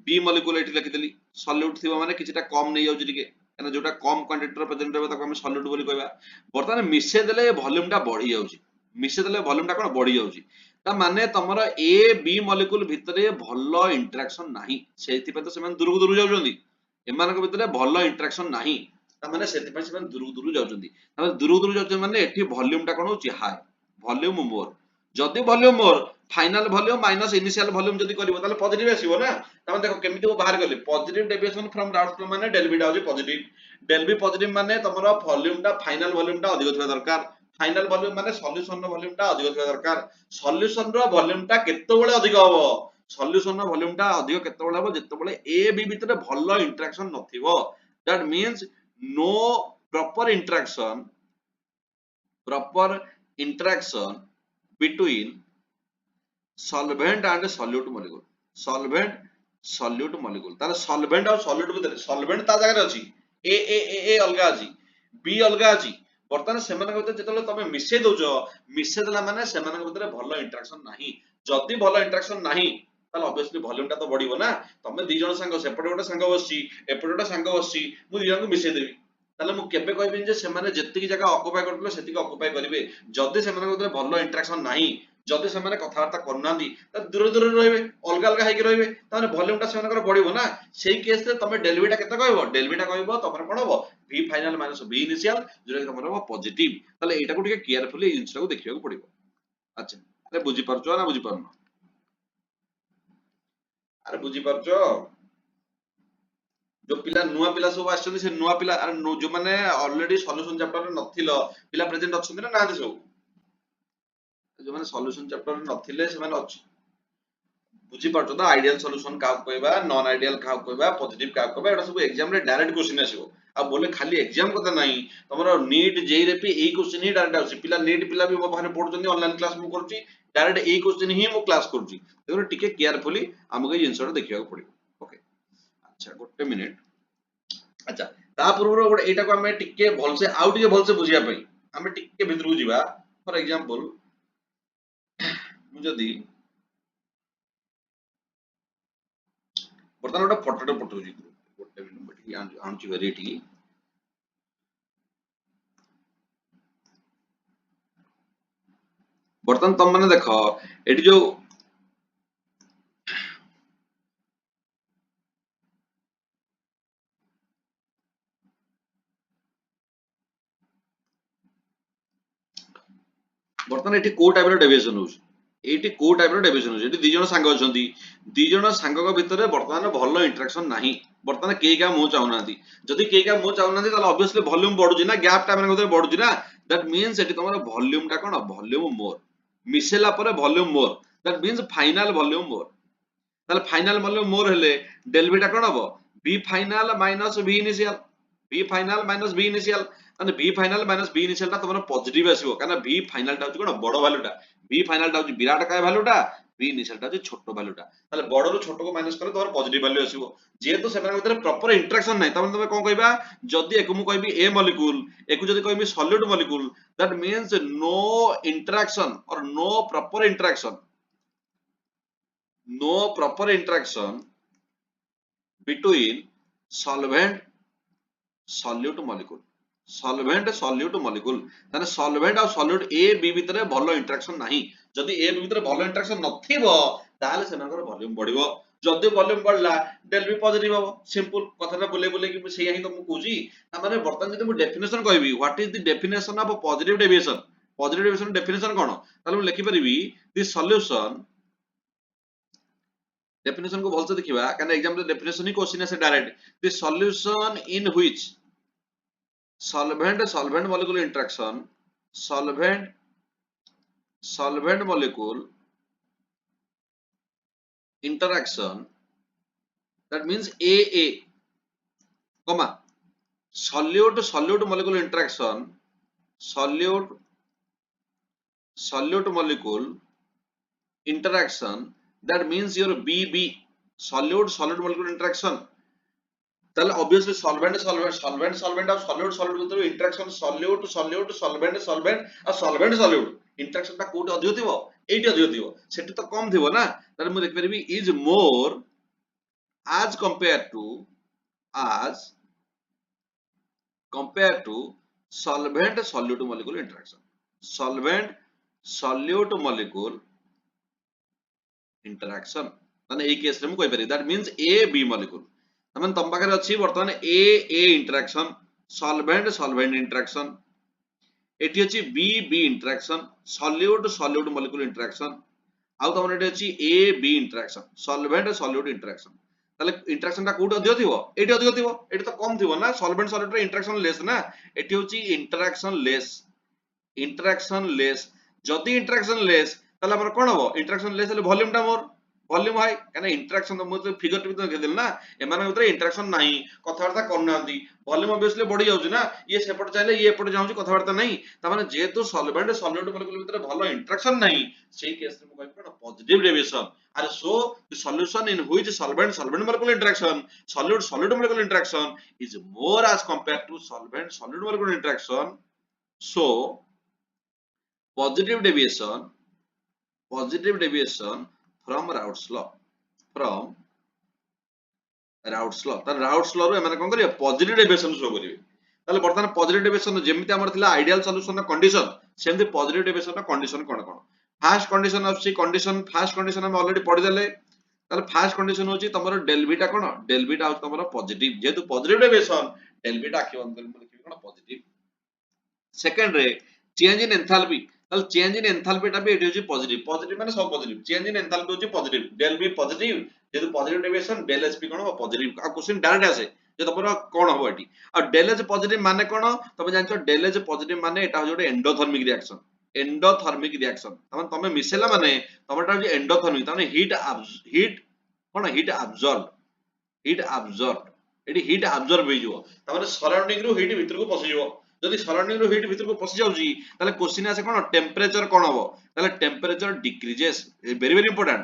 बी मॉलिक्यूल एठी लिखिदेली सॉल्यूट थिबो माने किछिटा कम नै जाउची टिके काना जोटा कम क्वांटिटी रो प्रेजेंट रहबो ताको हम सॉल्यूट बोली कहबा बर्तमान मिसे देले वॉल्यूम टा बढ़ी जाउची मिसे देले वॉल्यूम टा कोन बढ़ी जाउची ता माने तमरो ए बी मॉलिक्यूल भितरे भलो इंटरेक्शन नाही सेति पे तो सेमान दूर दूर जाउचंदी एमानक भितरे भलो इंटरेक्शन नाही ता माने सेति पे सेमान दूर दूर जाउचंदी ता दूर दूर जाउचंदी माने एठी वॉल्यूम टा कोन होची हाई वॉल्यूम मोर जदि volume more final volume minus initial volume जदि करबो ताले पॉजिटिव आसीबो ना तमे देखो केमिति वो बाहर गले positive deviation from route flow माने डेल बी टा होची पॉजिटिव डेल बी पॉजिटिव माने तमरो वॉल्यूम टा फाइनल वॉल्यूम टा अधिक होथिबा दरकार फाइनल वॉल्यूम माने सॉल्यूशन रो वॉल्यूम टा अधिक होथिबा दरकार सॉल्यूशन रो वॉल्यूम टा केते बेले अधिक होबो सॉल्यूशन रो वॉल्यूम टा अधिक केते बेले होबो जेते बेले ए बी भितरे भलो इंटरेक्शन नथिबो that means no proper interaction between solvent and solute molecule solvent solute molecule तार solvent और solute भितर solvent ता जगह अछि ए अलगा अछि बी अलगा अछि बर्तमान सेमानक भितर जेतले तमे मिसे दोजो मिसे देला माने सेमानक भितर भलो इंटरेक्शन नाही जदी भलो इंटरेक्शन नाही ताले ऑब्वियसली वॉल्यूम टा तो बढ़िबो ना तमे दी जण संग सेपटे गोटे संग बसची एपटे गोटे संग बसची मु दी जण को मिसे देबी ताले मु केबे कहबिन जे सेमाने जेतिकी जगह ऑक्युपाई करथले सेतिकी ऑक्युपाई करिवे जदी सेमानक भितर भलो इंटरेक्शन नाही जदि सेमाने कथावार्ता करूनांदी त दूर दूर रहबे अलगा अलगा हाइके रहबे ताने वॉल्यूम टा सेमानकर बढ़िबो ना सेही केस रे तमे डेल टा केते कहबो डेल टा कहबो तमर कोन हबो v final minus v initial जोटा कि तमर हबो पॉजिटिव ताले एटा को टिके केयरफुली इन को देखिया को पड़िबो अच्छा अरे बुझी परछो ना बुझी परनो अरे बुझी परछो जो पिला नुआ पिला सब आछन से नुआ पिला अरे जो माने ऑलरेडी सॉल्यूशन चैप्टर में नथिलो पिला प्रेजेंट अछन ना ना सब जो माने सॉल्यूशन चैप्टर में नथिले से माने अछि बुझी परछो तो आइडियल सॉल्यूशन का कहबा नॉन आइडियल का कहबा पॉजिटिव का कहबा एटा सब एग्जाम रे डायरेक्ट क्वेश्चन आसीबो आ बोले खाली एग्जाम कथा नहीं तमरो नीट जेई रे पी एई क्वेश्चन ही डायरेक्ट आसी पिला नीट पिला भी मो बाहर पढुचंदी ऑनलाइन क्लास मु करची डायरेक्ट एई क्वेश्चन ही मु क्लास करची देखो टिके केयरफुली हमके ई आंसर देखिया को पड़िबो ओके अच्छा गोटे मिनिट अच्छा ता पूर्व गोटे एटा को हमें टिके भलसे आउ टिके भलसे बुझिया पई हमें टिके भितर को जीवा फॉर एग्जांपल मु जदी बर्तमान गोटे फोटोटे पठौची गोटे मिनिट बैठी आनुची भेरी एठी बर्तमान तुम माने देख एठी जो बर्तमान एठी को टाइप रो डेविएशन होउछ एठी को टाइप रो डेविएशन होउछ एठी दी जण सांग अछंती दी जण सांगक भितरे बर्तमान भलो इंटरेक्शन नाही बर्तमान केई का मो चाहुनांती जदी केई का मो चाहुनांती ताले ऑब्वियसली वॉल्यूम बढ़ुची ना गैप टाइम भितरे बढ़ुची ना दैट मींस एठी तमरो वॉल्यूम टा कोन वॉल्यूम मोर मिसेला परे volume more that means final volume more ताले फाइनल वॉल्यूम मोर हेले डेल v टा कोन हबो v final minus v initial v final minus v initial ताने v final minus v initial टा तमरो पॉजिटिव आसीबो काना v फाइनल टा होची कोन बड़ वैल्यू टा v फाइनल टा होची विराट काय वैल्यू टा v इनिशियल टा होची छोटो वैल्यू टा ताले बड़ रो छोटो को माइनस करे तमरो पॉजिटिव वैल्यू आसीबो जेहेतु सेमान भितर प्रॉपर इंटरेक्शन नै तमन तमे कोन कहबा जदी एक मु कहबी a मॉलिक्यूल एकु जदी कहबी solid molecule that means no interaction और no proper interaction between solvent solute molecule solvent solute molecule ताने solvent और solute a b भितरे भलो इंटरेक्शन नाही जदी a b भितरे भलो इंटरेक्शन नथिबो ताले सेमानकर वॉल्यूम बढ़िबो जदी वॉल्यूम बढ़ला डेल बी पॉजिटिव हबो सिंपल कथाटा बोले बोले कि सेया ही तुमको कहूची ता माने बर्तमान जदी मु डेफिनेशन कहबी what is the definition of positive deviation definition कोन ताले मु लिखि परिबी द सॉल्यूशन डेफिनेशन को भलसे देखिबा कान एग्जाम रे डेफिनेशन ही क्वेश्चन है direct the solution in which solvent molecule interaction solvent molecule interaction that means AA comma solute molecule interaction solute molecule interaction that means your BB solute molecule interaction ताले obviously solvent और solute भितर interaction solute और solvent interaction ता coat अधिक थिबो এইটা ଅଧିକ ଥିବ ସେଠି ତ କମ ଥିବ ନା ତାହେଲେ ମୁଁ ଦେଖିପାରିବି is more as compared to solvent solute molecule interaction. Solvent solute molecule interaction ମାନେ ଏଇ କେସ୍ ରେ ମୁଁ କହିପାରିବି that means A B molecule ମାନେ ତମ ପାଖରେ ଅଛି ବର୍ତ୍ତମାନ A A interaction solvent solvent interaction ଏଠି ଅଛି B B interaction solute solute molecule interaction ଆଉ ତମର ଏଠି ଅଛି A B interaction solvent solute interaction তাহলে ইন্টারাকশন টা কোউটা ଅଧିକ ଥିବ ଏଠି ଅଧିକ ଥିବ ଏଠି ତ କମ ଥିବ ନା ସଲଭେଣ୍ଟ ସଲ୍ୟୁଟ ରେ ଇଣ୍ଟରାକ୍ସନ ଲେସ୍ ନା ଏଠି ହଉଛି ଇଣ୍ଟରାକ୍ସନ ଲେସ୍ ଯଦି ଇଣ୍ଟରାକ୍ସନ ଲେସ୍ ତାহଲେ ଆମର କଣ ହବ ଇଣ୍ଟରାକ୍ସନ ଲେସ୍ ହେଲେ ଭଲ୍ୟୁମ ଟା ମୋର ଭଲ୍ୟୁମ ହାଇ କାରଣ ଇଣ୍ଟରାକ୍ସନ ମୁଁ ତ ଫିଗର ଟି ଭିତରେ ଦେଖେଇଦେଲି ନା ଏମାନଙ୍କ ଭିତରେ ଇଣ୍ଟରାକ୍ସନ ନାହିଁ କଥାବାର୍ତ୍ତା କରୁନାହାନ୍ତି ଭଲ୍ୟୁମ ଅବଭିୟସଲି ବଢି ଯାଉଛି ନା ଇଏ ସେପଟେ ଚାହିଁଲେ ଇଏ ଏପଟେ ଯାଉଛି କଥାବାର୍ତ୍ତା ନାହିଁ ତାମାନେ ଯେହେତୁ ସଲଭେଣ୍ଟ ସଲ୍ୟୁଟ ମଲିକ୍ୟୁଲ ଭିତରେ ଭଲ ଇଣ୍ଟରାକ୍ସନ ନାହିଁ ସେଇ କେସ୍ ରେ ମୁଁ କହିବି କଣ positive deviation and so the solution in which solvent solvent molecule interaction solute solute molecule interaction is more as compared to solvent solute molecule interaction so positive deviation from Raoult's law তাহলে Raoult's law ରୁ ଏମାନେ କଣ କରିବେ positive deviation show କରିବେ ତାହେଲେ ବର୍ତ୍ତମାନ positive deviation ଯେମିତି ଆମର ଥିଲା ଆଇଡିଆଲ ସଲ୍ୟୁସନ ର କଣ୍ଡିସନ ସେମିତି ପଜିଟିଭ ଡେଭିଏସନ ର କଣ୍ଡିସନ କଣ କଣ फास्ट कंडीशन आछि कंडीशन फास्ट कंडीशन हम ऑलरेडी पढि देले ताले फास्ट कंडीशन होची तमरो डेल बीटा कोन डेल बीटा होची तमरो पॉजिटिव जेतु पॉजिटिव डेविएशन डेल बीटा आखि बंद कर लिखि कोन पॉजिटिव सेकंड रे चेंज इन एंथैल्पी ताले चेंज इन एंथैल्पी टा भी एठी होची पॉजिटिव माने सब पॉजिटिव चेंज इन एंथैल्पी होची पॉजिटिव डेल बी पॉजिटिव जेतु पॉजिटिव डेविएशन डेल एचपी कोन हो पॉजिटिव आ क्वेश्चन डायरेक्ट आसे जे तमरो कोन हो एठी आ डेल एच पॉजिटिव माने कोन तमे जानछो डेल एच पॉजिटिव माने एटा होची एंडोथर्मिक रिएक्शन एंडोथर्मिक रिएक्शन तमे तमे मिसेला माने तमटा जे एंडोथर्मिक तमे हीट कोन हीट अब्जॉर्ब एडी हीट अब्जॉर्ब होई जो तमे सराउंडिंग रु हीट भीतर को पसि जो जदि सराउंडिंग रु हीट भीतर को पसि जाउजी ताले क्वेश्चन आसे कोन टेंपरेचर कोन हबो ताले temperature decreases very very important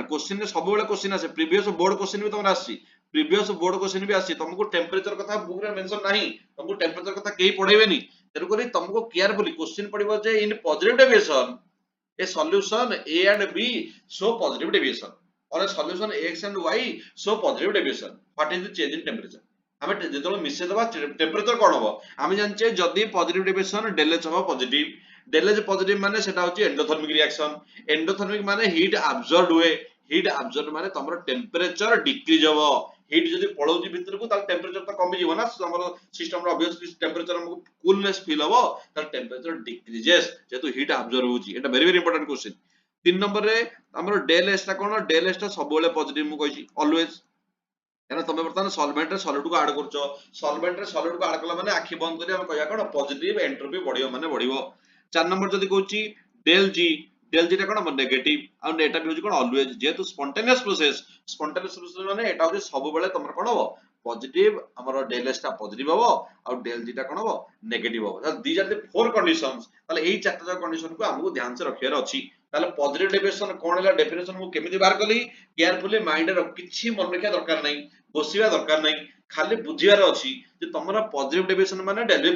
question रे सब बेले क्वेश्चन आसे प्रीवियस बोर्ड क्वेश्चन भी तमरा आसी प्रीवियस बोर्ड क्वेश्चन भी आसी तुमको टेंपरेचर कथा बुक रे मेंशन नाही तुमको टेंपरेचर कथा केही पढाइबेनी तेनु करी तुमको केयरफुली क्वेश्चन पडिबो जे in positive deviation a solution A and B show positive deviation or a solution X and Y show positive deviation what is the change in temperature हमें जेतलो मिसे दबा टेंपरेचर कोन होबो हमें जानचे जदी पॉजिटिव डेविएशन डेल एच होबो positive माने सेटा होची एंडोथर्मिक माने हीट अब्सॉर्ब हुए हीट अब्सॉर्ब माने तमरो टेंपरेचर डिक्रीज होबो हीट जदी पळौची भीतर को ताल टेंपरेचर त कमी जीवो ना हमरो सिस्टम रो ऑब्वियसली टेंपरेचर हमको कूलनेस फील होबो ताल टेंपरेचर डिक्रीजेस जेतु हीट अब्सॉर्ब होची एटा very very important question 3 number रे हमरो डेल एस ता कोन डेल एस ता सब बेले पॉजिटिव मु कहिची ऑलवेज याना तमे बर्तमान सॉल्वेंट रे सॉल्यूट को ऐड करछो सॉल्वेंट रे सॉल्यूट को ऐड कला माने आखि बंद करी हम कहया कोन पॉजिटिव एंट्रोपी बढ़ियो माने बढ़िबो 4 नंबर जदी कहूची डेल जी टा कोन नेगेटिव आ एटा भी होची कोन ऑलवेज जेतु स्पॉन्टेनियस प्रोसेस माने एटा होची सब बेले तमर कोन हो पॉजिटिव हमर डेल एस ता पॉजिटिव हो आ डेल जी टा कोन हो नेगेटिव हो these are the four conditions ताले एई चारटा कंडीशन को हमहु ध्यान से रखियार अछि ताले पॉजिटिव डेविएशन कोन हला डेफिनेशन मु केमिति बाहर कली केयरफुली माइंड रे किछि मन रखिया दरकार नै बसिबा दरकार नै खाली बुझियार अछि जे तमरा पॉजिटिव डेविएशन माने डेल बी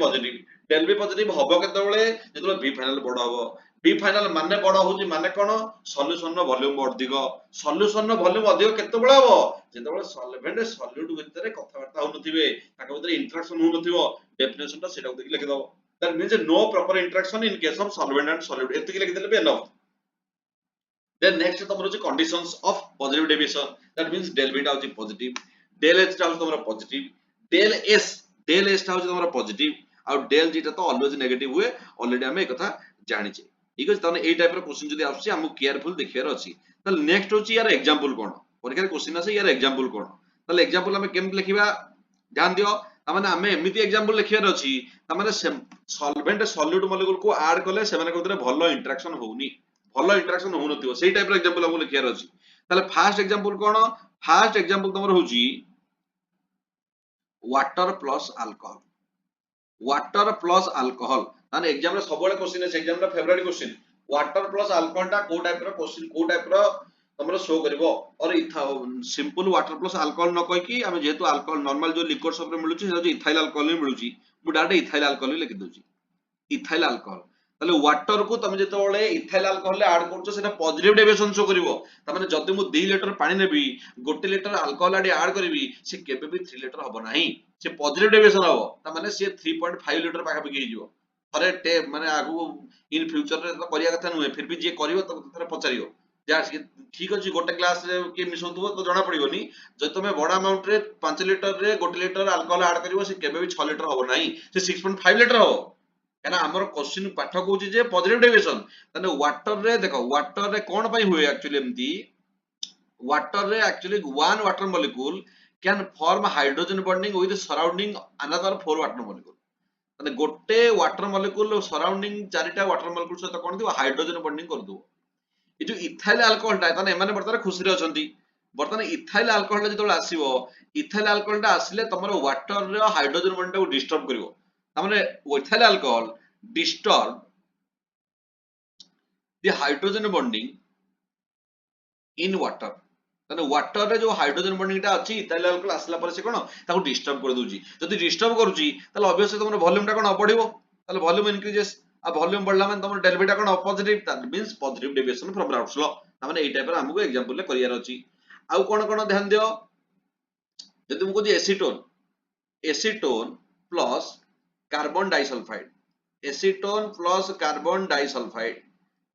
पॉजिटिव हबो केतेबेले जेतले बी फाइनल बड हबो बी फाइनल माने बड होउची माने कोन सॉल्यूशन नो वॉल्यूम अधिक सॉल्यूशन नो वॉल्यूम अधिक केतेबेले हबो जेतेबेले सॉल्वेंट सॉल्यूट भितरे कथावार्ता हो नथिबे ताका भितरे इंटरेक्शन हो नथिबो डेफिनेशन ता सेटा देखि लिखि दबो that means no proper interaction in case of solvent and solute एतिकि लिखि देले बे एनफ then next तमरो जे conditions of positive deviation that means del beta होची positive del h टा होची तमरो positive del s टा होची तमरो positive आ del g टा तो always negative हुए ऑलरेडी हम ए कथा जानि छै ठीक अछि तने ए टाइप रो क्वेश्चन जदी आछी हम केयरफुल देखियार अछि त नेक्स्ट होची यार एग्जांपल कोन परीक्षा रे क्वेश्चन आसे यार एग्जांपल कोन तले एग्जांपल हम केम लिखिबा ध्यान दियो तमाने हमें एमिति एग्जांपल लिखियार अछि तमाने सॉल्वेंट सॉल्यूट मॉलिक्यूल को ऐड करले सेमाने भितरे भलो इंटरेक्शन होउनी भलो इंटरेक्शन हो नथिबो सेही टाइप रो एग्जांपल हम लिखियार अछि ताले फर्स्ट एग्जांपल कोन फर्स्ट एग्जांपल तमरो होची वाटर प्लस अल्कोहल ताने एग्जाम रे सबले क्वेश्चन है एग्जाम रे favourite question water plus alcohol टा को टाइप रो क्वेश्चन को टाइप रो तमरो शो करबो और सिंपल वाटर प्लस अल्कोहल न कहि कि हम जेतु अल्कोहल नॉर्मल जो लिक्विड सब रे मिलुची से इथाइल अल्कोहल मिलुची मु डायरेक्ट इथाइल अल्कोहल लिखि दोची इथाइल अल्कोहल তাহলে ওয়াटर को তুমি যেতବେଳେ ইথাইল আলকোহল আড করছো সেটা পজিটিভ ডেভিয়েশন শো করিব। তার মানে যদি মু 2 লিটার পানি নেবি 1 লিটার আলকোহল আড করিবি সে কেবে বি 3 লিটার হব নাই, সে পজিটিভ ডেভিয়েশন হব। তার মানে সে 3.5 লিটার পাখা পাখি হইଯିବ। থরে মানে আগু ইন ফিউচর রে করিয়া কথা নুহে, ফির भी যে করিব তারে পচারিও যা ঠিক আছে গোটে গ্লাস রে কি মিশଉଥିବ তো জଣା পড়িবনি। যদি তুমি বড় अमाउंट रे 5 লিটার রে 1 লিটার আলকোহল আড করিব সে কেবে বি 6 লিটার হব নাই, সে 6.5 লিটার হব। କାହିଁକିନା ଆମର କ୍ୱେଶ୍ଚିନ୍ ପାଠ କହୁଛି ଯେ ପଜିଟିଭ ଡେଭିଏସନ। ତାହେଲେ ୱାଟର ରେ ଦେଖ ୱାଟର ରେ କଣ ପାଇଁ ହୁଏ ଆକ୍ଚୁଆଲି ଏମିତି, ୱାଟର ରେ actually one water molecule can form hydrogen bonding with surrounding another 4 water molecule। ମାନେ ଗୋଟେ ୱାଟର ମଲିକ୍ୟୁଲ ସରାଉଣ୍ଡିଂ 4ଟା ୱାଟର ମଲିକ୍ୟୁଲ ସହିତ କଣ ଥିବ ହାଇଡ୍ରୋଜେନ ବଣ୍ଡିଂ କରିଦବ। ଏ ଯୋଉ ଇଥାଇଲ ଆଲକୋହଲଟା ତାହେଲେ ଏମାନେ ବର୍ତ୍ତମାନ ଖୁସିରେ ଅଛନ୍ତି। ବର୍ତ୍ତମାନ ଇଥାଇଲ ଆଲକୋହଲଟା ଯେତେବେଳେ ଆସିବ, ଇଥାଇଲ ଆଲକୋହଲଟା ଆସିଲେ ତମର ୱାଟରର ହାଇଡ୍ରୋଜେନ ବଣ୍ଡିଂଟାକୁ ଡିଷ୍ଟର୍ବ କରିବ। ତାମାନେ ethyl alcohol disturb the hydrogen bonding in water। তাহলে ওয়াটার রে যে হাইড্রোজেন বন্ডিংটা আছে ইথাইল আলকোহল আসলা পরে সে কোন তাকে ডিস্টর্ব করে দউছি। যদি ডিস্টর্ব করুছি তাহলে অবভিয়াসলি তোমার ভলিউমটা কোন বড়িবো, তাহলে ভলিউম ইনক্রিজেস। আর ভলিউম বড়লা মানে তোমার ডেরিভেটিভ কোন positive, that means positive deviation from Raoult's law. মানে এই টাইপের আমাকে एग्जांपल লে করিয়ার আছে। আউ কোন কোন ধ্যান দিও, যদি মু কইছি acetone, acetone plus carbon disulphide, acetone plus carbon disulphide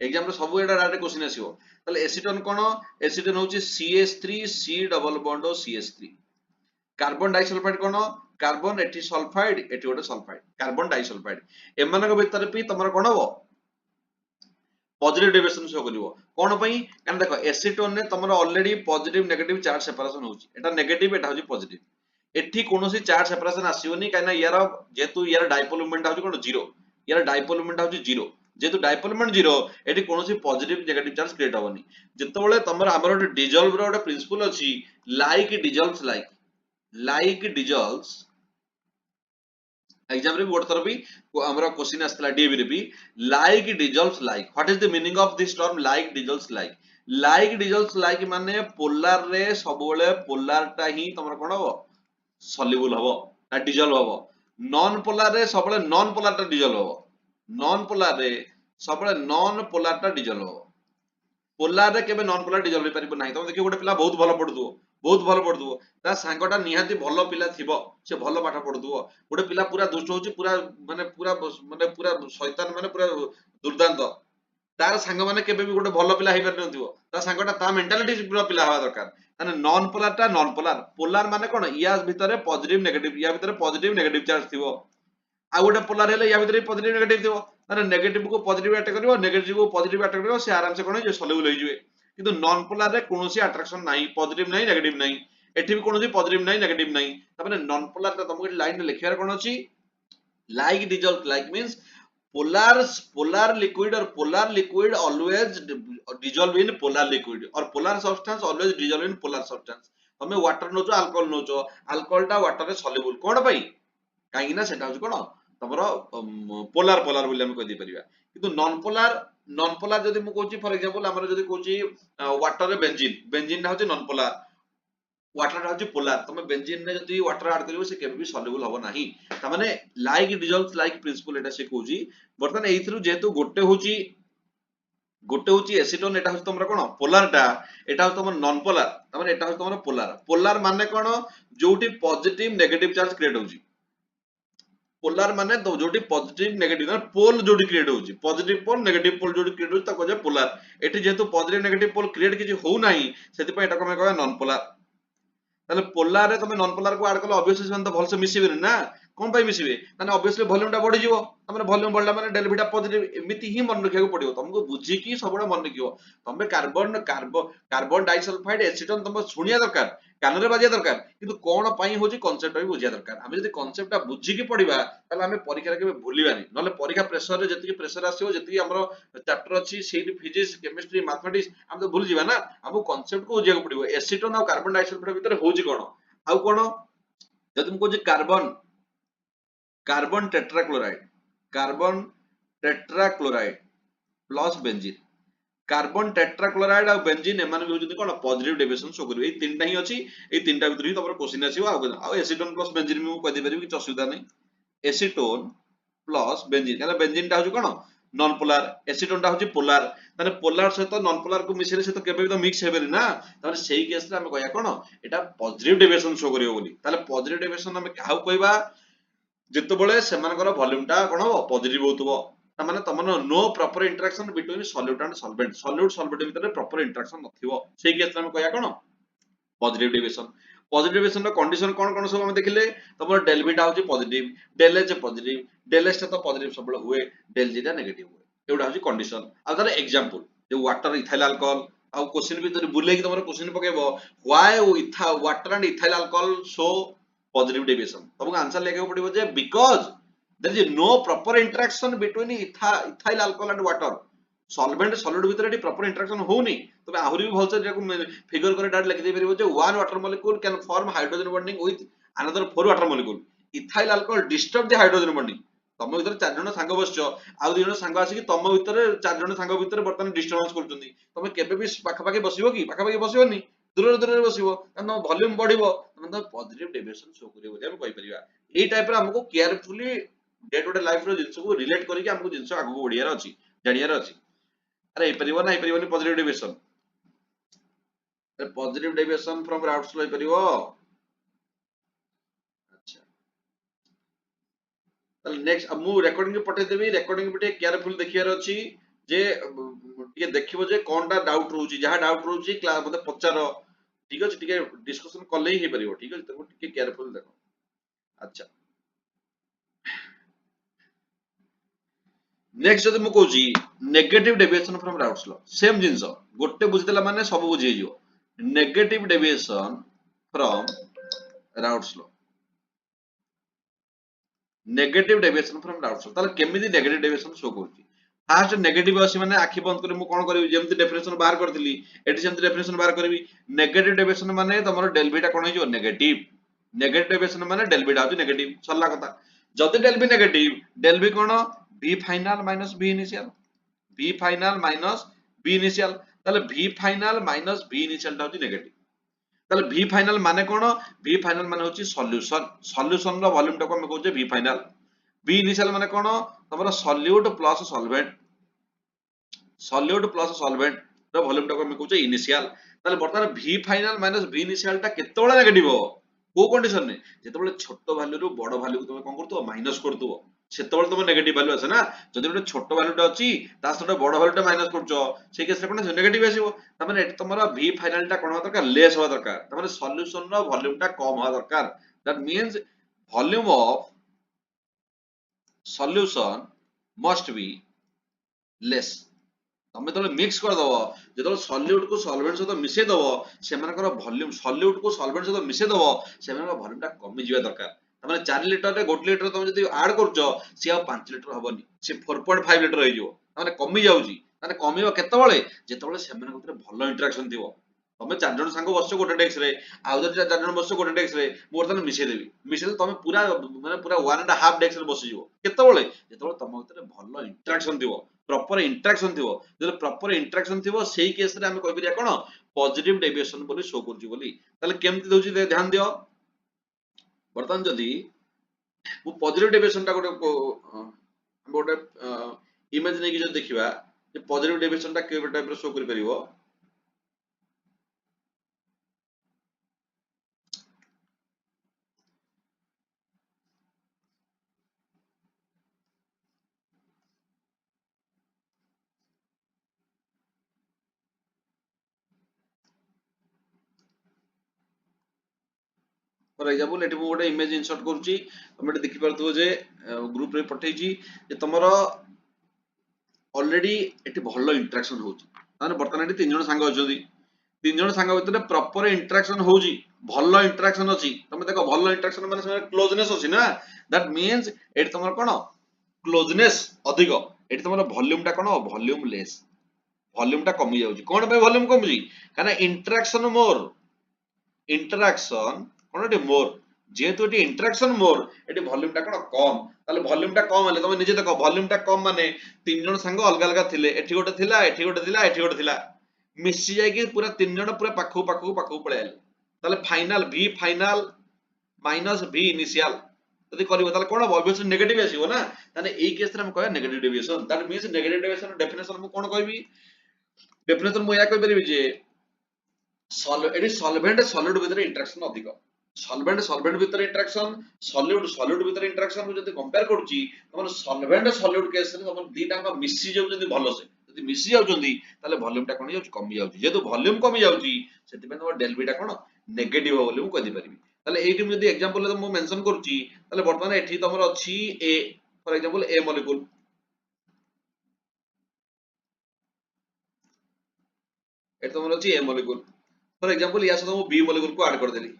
example सब एटा डायरेक्ट क्वेश्चन आसीबो। ताले एसीटोन कोन, एसीटोन होची CH3 C double bond O CH3। Carbon disulphide कोन, कार्बन एठी सल्फाइड एठी गोटे सल्फाइड, कार्बन डाइसल्फाइड। एमानक भितर भी तमर कोन हबो पॉजिटिव डेविएशन शो करिवो। कोन पई कारण देखो एसीटोन ने तमर already positive negative charge separation होची, एटा नेगेटिव एटा होची पॉजिटिव। एठी कोनोसी चार्ज सेपरेशन आसीबोनी काइना यार जेतु यार डाइपोल मोमेंट होची कोन जीरो, यार डाइपोल मोमेंट होची जीरो। जेतु डाइपोल मोमेंट जीरो एठी कोनोसी पॉजिटिव नेगेटिव चार्ज क्रिएट होबनी। जेतबेले तमर हमर गोटे डिजॉल्व रो गोटे प्रिंसिपल अछि like dissolves like, like dissolves. Exam रे गोटे थर भी हमरा क्वेश्चन आस्तला डीएवी रे भी like dissolves like. What is the meaning of this term like dissolves like? Like dissolves like माने पोलर रे सबबेले पोलर ता ही तमर कोन हो सॉल्युबल हबो ना डिजॉल्व हबो। नॉन पोलर रे सबबेले नॉन पोलर ता डिजॉल्व हबो, नॉन पोलर रे सबबेले नॉन पोलर ता डिजॉल्व हबो। पोलर रे केबे नॉन पोलर डिजॉल्व होई परिबो नाही। तमे देखियो गोटे पिला बहुत भलो पढुथुओ, बहुत भलो पढुथुओ, ता सांगटा निहाती भलो पिला थिबो, से भलो पाठ पढुथुओ। गोटे पिला पूरा दुष्ट होची, पूरा पूरा शैतान माने पूरा दुर्दांत, तार सांग माने केबे भी गोटे भलो पिला हेइ परनथिबो। ता सांगटा ता मेंटालिटी पूरा पिला हवा दरकार। ताने नॉन पोलर ता नॉन पोलर, पोलर माने कोन या भितरे पॉजिटिव नेगेटिव, या भितरे पॉजिटिव नेगेटिव चार्ज थिबो। आ गोटे पोलर हेले या भितरे पॉजिटिव नेगेटिव थिबो। ताने नेगेटिव को पॉजिटिव अटैक करिवो, नेगेटिव को पॉजिटिव अटैक करिवो, से आराम से कोन जे सॉल्युबल होई जिवे। किंतु नॉन पोलर रे कोनोसी अट्रैक्शन नाही, पॉजिटिव नाही नेगेटिव नाही, एठी भी कोनोसी पॉजिटिव नाही नेगेटिव नाही। तापने नॉन पोलर ता तमको लाइन रे लिखियार कोन अछि like dissolve like means polar liquid or polar liquid always dissolve in polar liquid or polar substance always dissolve in polar substance। तमे वाटर नोचो अल्कोहल नोचो, अल्कोहल टा वाटर रे soluble कोन पई काहेकि ना सेटा होछ कोन तमरो पोलार पोलार बोली हम कहि दे परिबा। किंतु नॉन पोलार जदि मु कहूची फॉर एग्जांपल हमर जदि कहूची वाटर रे बेंजीन, बेंजीन टा होची नॉन पोलार, वाटर टा होची पोलार। तमे बेंजीन रे जदि वाटर ऐड करिवो से केबे भी सॉल्युबल हबो नाही। त माने लाइक डिजॉल्व्स लाइक प्रिंसिपल एटा से कहूची। बर्तमान एइथरु जेतु गोटे होची एसीटोन, एटा होची तमरा कोन पोलार टा, एटा होची तमर नॉन पोलार, त माने एटा होची तमर पोलार। पोलार माने कोन जोटी पॉजिटिव नेगेटिव चार्ज क्रिएट होची। पोलार माने तो जोटी पॉजिटिव नेगेटिव ना पोल जोटी क्रिएट होची, पॉजिटिव पोल नेगेटिव पोल जोटी क्रिएट होची ताको जे पोलार। एठी जेतु पॉजिटिव नेगेटिव पोल क्रिएट किछि हो नाही सेति पय एटा कोमे कहबा नॉन पोलार। ताले पोलार रे तमे नॉन पोलार को ऐड करले ऑब्वियसली सेमान तो भल से मिसिबे ना, कोन पय मिसिबे माने ऑब्वियसली वॉल्यूम टा बढ़ी जिवो। तमरे वॉल्यूम बढ़ला माने डेरिवेटिव पॉजिटिव, एमिति ही मन रखिया को पड़ियो तुमको बुझी की सबडे मन रखियो। तमे कार्बन डाइसल्फाइड एसीटोन तमे सुनिया दरकार, कान रे बाजिया दरकार, किंतु कोन पई होची कांसेप्ट भी बुझिया दरकार। हम जदी कांसेप्ट टा बुझी की पढिबा ताले हम परीक्षा रे केबे भूलिबानी, नले परीक्षा प्रेशर रे जति प्रेशर आसीबो, जति हमरो चैप्टर अछि सेही फिजिक्स केमिस्ट्री मैथमेटिक्स हम तो भूल जिबा ना। हमको कांसेप्ट को बुझिया को पड़िबो। एसीटोन और कार्बन डाइसल्फाइड भीतर होची कोन आउ कोन जदि हम कहूची carbon tetrachloride, carbon tetrachloride plus benzene, carbon tetrachloride और बेंजीन एमान भी होजती कोन पॉजिटिव डेविएशन शो करिवे। ए तीनटा ही अछि, ए तीनटा भीतर ही तमरो क्वेश्चन आसीबो। आ एसीटोन प्लस बेंजीन मु कहि दे परिबि कि असुविधा नै। एसीटोन प्लस बेंजीन, कारण बेंजीन टा होज कोन नॉन पोलार एसीटोन टा होची पोलार ताने पोलार सहित नॉन पोलार को मिसेले से तो केबे भी तो मिक्स हेबेनी ना ताने सेही केस रे हम कहया कोन एटा पॉजिटिव डेविएशन शो करियो बोली ताले पॉजिटिव डेविएशन हम काहू कहबा जेतो बळे सेमानकर वॉल्यूम टा कोन हो पॉजिटिव होतबो ता माने तमन no proper interaction between solute and solvent solute solvent भीतर प्रॉपर इंटरेक्शन नथिबो सेही केस रे हम कहया कोन पॉजिटिव डेविएशन पॉजिटिव डेविएशन रो कंडीशन कोन कोन सब हम देखिले तमर डेल बी टा होची positive del H positive del S टा तो पॉजिटिव सबले हुए डेल जी टा नेगेटिव हुए एउडा होची कंडीशन आ तारे एग्जांपल जे वाटर इथाइल अल्कोहल आ क्वेश्चन भी जदि बुले कि तमर क्वेश्चन पकेबो व्हाई इथा water and ethyl alcohol show positive deviation तमको आंसर लेके पड़िबो जे because there is no proper interaction between ethyl alcohol and water solvent solid भीतर एटी प्रॉपर इंटरेक्शन होउनी तबे आहुरी भी भलसे जेको फिगर करे डाट लिखि दे परिबो जे one water molecule can form hydrogen bonding with another four water molecule ethyl alcohol disturb the hydrogen bonding तम भीतर चार जण सांग बसछ आउ दुई जण सांग आसी कि तम भीतर चार जण सांग भीतर बर्तन डिस्टर्बेंस करचुंदी तमे केबे भी पाखा पाखी बसिबो कि पाखा पाखी बसिबोनी दूर दूर बसिबो कारण वॉल्यूम बढ़िबो तमे पॉजिटिव डेविएशन शो करियो बोली हम कहि परिबा एई टाइप रे हमको carefully day to day life रो जिंस को रिलेट करिके हमको जिंस आगु बढ़ियार अछि जानियार अछि अरे हे परिबोनी पॉजिटिव डेविएशन अरे पॉजिटिव डेविएशन फ्रॉम राउट्स लो परिबो अच्छा ताले नेक्स्ट अब मु रिकॉर्डिंग पठे देबी रिकॉर्डिंग बिटे केयरफुल देखियार अछि जे टिके देखिबो जे कोनटा डाउट रहउची जहा डाउट रहउची क्लास मते पचार ठीक अछि टिके डिस्कशन करले ही परिबो ठीक अछि तको टिके केयरफुल देखो अच्छा नेक्स्ट जदि मु कहूची negative deviation from Raoult's law same जिंस गोटे बुझितला माने सब बुझि हिजो negative deviation from Raoult's law negative deviation from Raoult's law ताले केमिति नेगेटिव डेविएशन शो करची फास्ट नेगेटिव आसी माने आखि बंद करे मु कोन करबी जेमति डेफिनेशन बाहर करथिली एटी सेमति डेफिनेशन बाहर करबी नेगेटिव डेविएशन माने तमरो डेल बी टा कोन हिजो नेगेटिव नेगेटिव डेविएशन माने डेल बी टा होची नेगेटिव सरला कथा जदि del V negative del V कोन v final minus v initial v final minus v initial ताले v final minus v initial टा होची नेगेटिव ताले v फाइनल माने कोन v फाइनल माने होची सॉल्यूशन सॉल्यूशन रो वॉल्यूम टा को हम कहूचे v फाइनल v इनिशियल माने कोन तमरो सॉल्यूट प्लस सॉल्वेंट रो वॉल्यूम टा को हम कहूचे इनिशियल ताले बर्तमान v final minus v initial टा केतेबेला नेगेटिव हो को कंडीशन ने जेतेबेले छोटो वैल्यू रो बड़ वैल्यू को तुम कोन करतो माइनस करतो सेतेबेले तुम नेगेटिव वैल्यू आसे ना जदि गोटे छोटो वैल्यू टा अछि ता सटे बड़ वैल्यू टा माइनस करछो से केस रे कोन नेगेटिव आसीबो त माने एट तमरा v फाइनल टा कोन दरकार लेस होवा दरकार त माने सॉल्यूशन रो वॉल्यूम टा कम होवा दरकार that means volume of solution must be less तमे तो मिक्स कर दबो जेतो सॉल्यूट को सॉल्वेंट सहित मिसे दबो सेमानकर वॉल्यूम सॉल्यूट को सॉल्वेंट सहित मिसे दबो सेमानकर वॉल्यूम टा कमी जिवा दरकार तमे 4 लीटर रे 1 लीटर तमे जदी ऐड करछो से आ 5 लीटर हबनी से 4.5 लीटर होइजो तमे कमी जाउची तने कमीबो केतेबेले जेतेबेले सेमानकर भितर भलो इंटरेक्शन थिबो तमे 4 जण संग बसछो गोटे डेस्क रे आ जदी 4 जण बसछो गोटे डेस्क रे मोर तने मिसे देबी मिसेले तमे पूरा माने पूरा 1.5 डेस्क रे बसिजो केतेबेले जेतेबेले तम भितर भलो इंटरेक्शन थिबो प्रॉपर इंटरेक्शन थिबो जदि प्रॉपर इंटरेक्शन थिबो सेही केस रे हम कहि परिया कोन पॉजिटिव डेविएशन बोली शो करची बोली ताले केमति दोची ध्यान दियो बर्तमान जदि मु पॉजिटिव डेविएशन टा गोटे इमेज नै कि जदि देखिबा जे पॉजिटिव डेविएशन टा के टाइप रो शो करि परिबो फॉर एग्जांपल एटी मु गोटे इमेज इंसर्ट करूची तमे एटी देखि परथबो जे ग्रुप रे पठेइची जे तमरो ऑलरेडी एटी भलो इंटरेक्शन होची ताने बर्तमान एटी तीन जण सांग अछोदी तीन जण सांग भितर प्रॉपर इंटरेक्शन होची भलो इंटरेक्शन अछि तमे देखो भलो इंटरेक्शन माने से क्लोजनेस अछि ना दैट मींस एटी तमरो कोन क्लोजनेस अधिक एटी तमरो वॉल्यूम टा कोन वॉल्यूम लेस वॉल्यूम टा कमी जाउची कोन पे वॉल्यूम कमजी काना इंटरेक्शन मोर इंटरेक्शन कोन एटी मोर जेहेतु एटी इंटरेक्शन मोर एटी वॉल्यूम टा कोन कम ताले वॉल्यूम टा कम हले तमे निजे देखो वॉल्यूम टा कम माने तीन जण संग अलग अलग थिले एठी गोटे थिला एठी गोटे थिला एठी गोटे थिला मिसी जाय कि पूरा तीन जण पूरा पाखु पळे आले ताले final v final minus v initial যদি করিব তাহলে কোন হবো অবভিয়াসলি নেগেটিভ আসিব না তাহলে এই কেস রে আমি কয় negative deviation that means negative deviation definition মু কোন কইবি ডেফিনেশন মু या কই পারিবি যে এটি সলভেন্ট সলিড ভিতরে ইন্টারাকশন অধিক সলভেন্ট সলভেন্ট ভিতরে ইন্টারাকশন সলিড সলিড ভিতরে ইন্টারাকশন যদি কম্পেয়ার করছি তখন সলভেন্ট সলিড কেস রে তখন দিটাঙ্গ মিশি যাউଛନ୍ତି ভলসে যদি মিশি যাউଛନ୍ତି তাহলে ভলিউমটা কোন যাଉଛି কমি যাଉଛି যেহেতু ভলিউম কমি যাଉଛି ସେଥିପାଇଁ ତମ del v ଟା কোন ନେଗେଟିଭ ବୋଲି ମୁଁ କହି ପାରିବି তাহলে এইটি ମୁଁ যদি एग्जांपल ରେ ମୁଁ মেনশন କରୁଛି তাহলে বর্তমান এଠି তমর ଅଛି a for example a molecule এটি তমর ଅଛି a মলিকুল ফর एग्जांपल या সହିତ ମୁଁ b মলিকুল को ऐड कर देली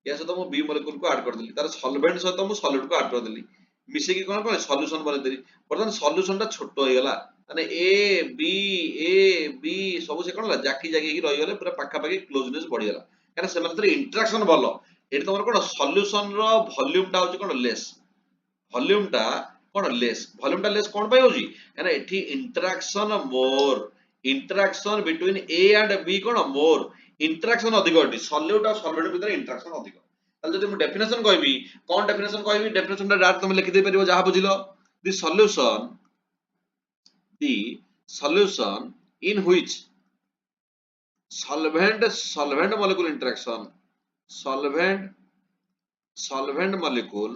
या सहित ମୁଁ b मॉलिक्यूल को ऐड कर देली तार सॉल्वेंट सहित ମୁଁ सॉलिड को ऐड कर देली मिसे की कोन कोन सॉल्यूशन बने देली बर्तमान सॉल्यूशन टा छोटो हो गेला माने ए बी सब से कोन ला जाकी जाकी की रही गले पूरा पाखा पाखी क्लोजनेस बढ़ी गेला कारण से मतलब इंटरेक्शन भलो एटी तमर कोन सॉल्यूशन रो वॉल्यूम टा होची कोन लेस वॉल्यूम टा कोन लेस कोन पाई होची यानी एठी interaction more interaction between A and B कोन मोर इंटरेक्शन अधिक अटी सॉल्यूट और सॉल्वेंट भीतर इंटरेक्शन अधिक ताले जदि मु डेफिनेशन कहबी कोन डेफिनेशन कहबी डेफिनेशन टा डायरेक्ट तुम लिखि दे परिबो जहा बुझिलो the solution in which solvent molecule interaction solvent molecule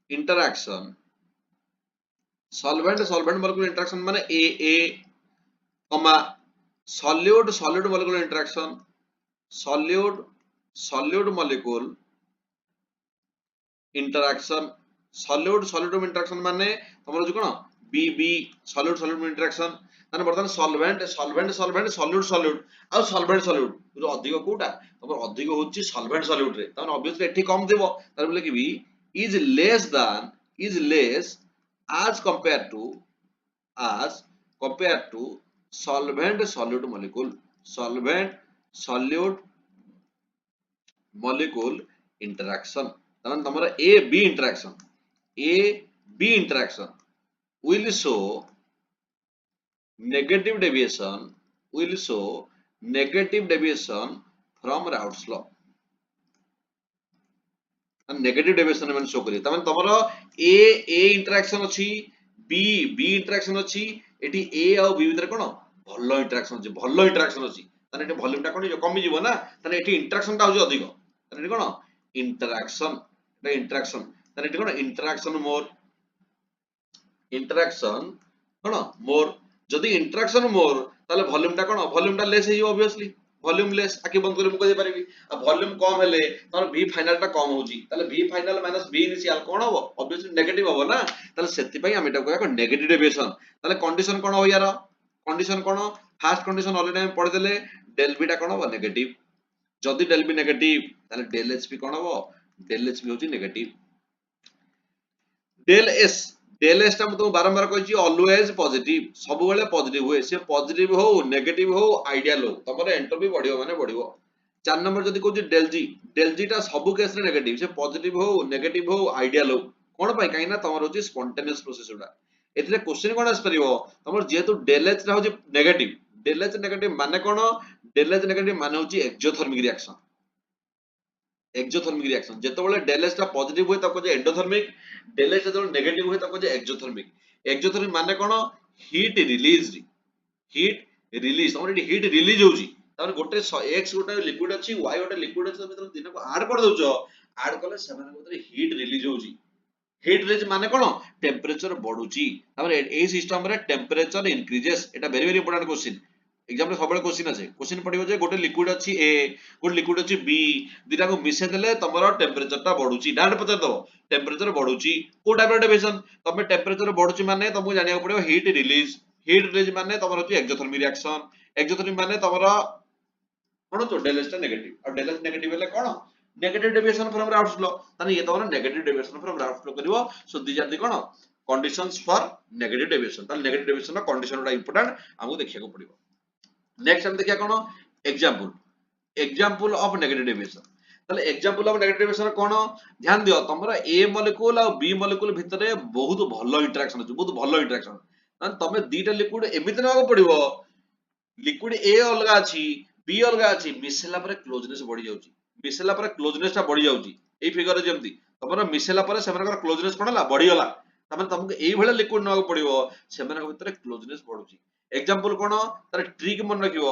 interaction solvent molecule interaction माने a comma solute molecule interaction solute molecule interaction solute interaction माने तमरो जो कोन b solute interaction माने बर्तमान solvent solute आ solvent जो अधिक कोटा तमरो अधिक होची solvent solute रे तमन ऑब्वियसली एठी कम देबो तार बोले कि is less as compared to solvent solute molecule interaction तमन तमरा a b interaction will show negative deviation from Raoult's law negative deviation मैंने शो करिए तमन तमरो ए इंटरेक्शन अछि बी इंटरेक्शन अछि एठी ए आ बी भीतर कोन भलो इंटरेक्शन अछि तने एठी वॉल्यूम टा कोन कमी जीवो ना तने एठी इंटरेक्शन टा होजी अधिक तने एठी कोन इंटरेक्शन तने एठी कोन इंटरेक्शन मोर जदि इंटरेक्शन मोर ताले वॉल्यूम टा लेस हे ऑब्वियसली वॉल्यूम लेस आके बंद करे मु कहि पारिबी आ वॉल्यूम कम हेले तमर v फाइनल टा कम होजी ताले v final minus v initial कोन होबो ऑब्वियसली नेगेटिव होबो ना ताले सेति पई हम एटा कहया नेगेटिव डेविएशन ताले कंडीशन कोन हो यार कंडीशन कोन फर्स्ट कंडीशन ऑलरेडी हम पढ़ देले del v टा कोन होबो नेगेटिव जदि del v नेगेटिव ताले del h भी कोन होबो del h भी होची नेगेटिव del s टा हम तो बारंबार कहि ऑलवेज पॉजिटिव सब बेले पॉजिटिव हुए से पॉजिटिव हो नेगेटिव हो आइडियल हो तमरे एंट्रोपी बढ़ियो माने बढ़ियो 4 नंबर जदी कहू del g टा सब केस रे नेगेटिव से पॉजिटिव हो नेगेटिव हो आइडियल हो कोन पाई काई ना तमर होची स्पॉन्टेनियस प्रोसेस उडा एथिले क्वेश्चन कोन आस परिबो तमर जेतु del h टा होची नेगेटिव del h नेगेटिव माने कोन del h नेगेटिव माने होची एक्सोथर्मिक रिएक्शन जेतबेले del h टा पॉजिटिव होय तको जे एंडोथर्मिक del h जेतबेले नेगेटिव होय तको जे एक्सोथर्मिक माने कोन हीट रिलीज हमर हीट रिलीज होची तार गोटे x गोटे लिक्विड अछि y गोटे लिक्विड अछि तमे दिन को ऐड कर दोछो ऐड करले सेमान गोटे हीट रिलीज होची हीट रिलीज माने कोन टेंपरेचर बढ़ुची हमर ए सिस्टम रे टेंपरेचर इंक्रीजेस एटा very very important question exam रे सबले क्वेश्चन আছে क्वेश्चन पडिबो जे गोटे लिक्विड अछि a गोटे लिक्विड अछि b दिटा को मिसे देले तमरो टेंपरेचर टा बढ़ुची डायरेक्ट पचार दबो टेंपरेचर बढ़ुची को टाइप ऑफ डेविएशन तमे टेंपरेचर बढ़ुची माने तुमको जानिया पडिबो हीट रिलीज माने तमरो अछि एक्सोथर्मिक माने तमरो कोन तो del h टा नेगेटिव और del h नेगेटिव हेले कोन negative deviation from Raoult's law ताने ये तमरो negative deviation from Raoult's law करिवो सो दीज आर द कोन कंडीशंस फॉर नेगेटिव डेविएशन ताले नेगेटिव डेविएशन ना कंडीशन उडा इंपोर्टेंट हमको देखिया को पडिवो नेक्स्ट हम देखिया कोन एग्जांपल ऑफ नेगेटिव डेविएशन ताले एग्जांपल ऑफ नेगेटिव डेविएशन कोन ध्यान दियो तमरो a मॉलिक्यूल और b मॉलिक्यूल भितरे बहुत भलो इंटरेक्शन अछि बहुत भलो इंटरेक्शन ताने तमे दीटा लिक्विड एमिति ना पडिवो लिक्विड a अलगा अछि b अलगा अछि मिसेला पर क्लोजनेस बढ़ी जाउची मिसेला पर क्लोजनेस ता बढ़ी जाउची এই ফিগরে যেমতি ତମର ମିଶେଇଲା ପରେ ସେମାନଙ୍କର କ୍ଲୋଜନେସ୍ କଣ ହେଲା ବଢିଗଲା ତାମାନେ ତମକୁ ଏଇ ଭଳିଆ ଲିକ୍ୱିଡ ନେବାକୁ ପଡିବ ସେମାନଙ୍କ ଭିତରେ କ୍ଲୋଜନେସ୍ ବଢୁଛି ଏକ୍ସାମ୍ପଲ କଣ ତାର ଟ୍ରିକ୍ ମନେ ରଖିବ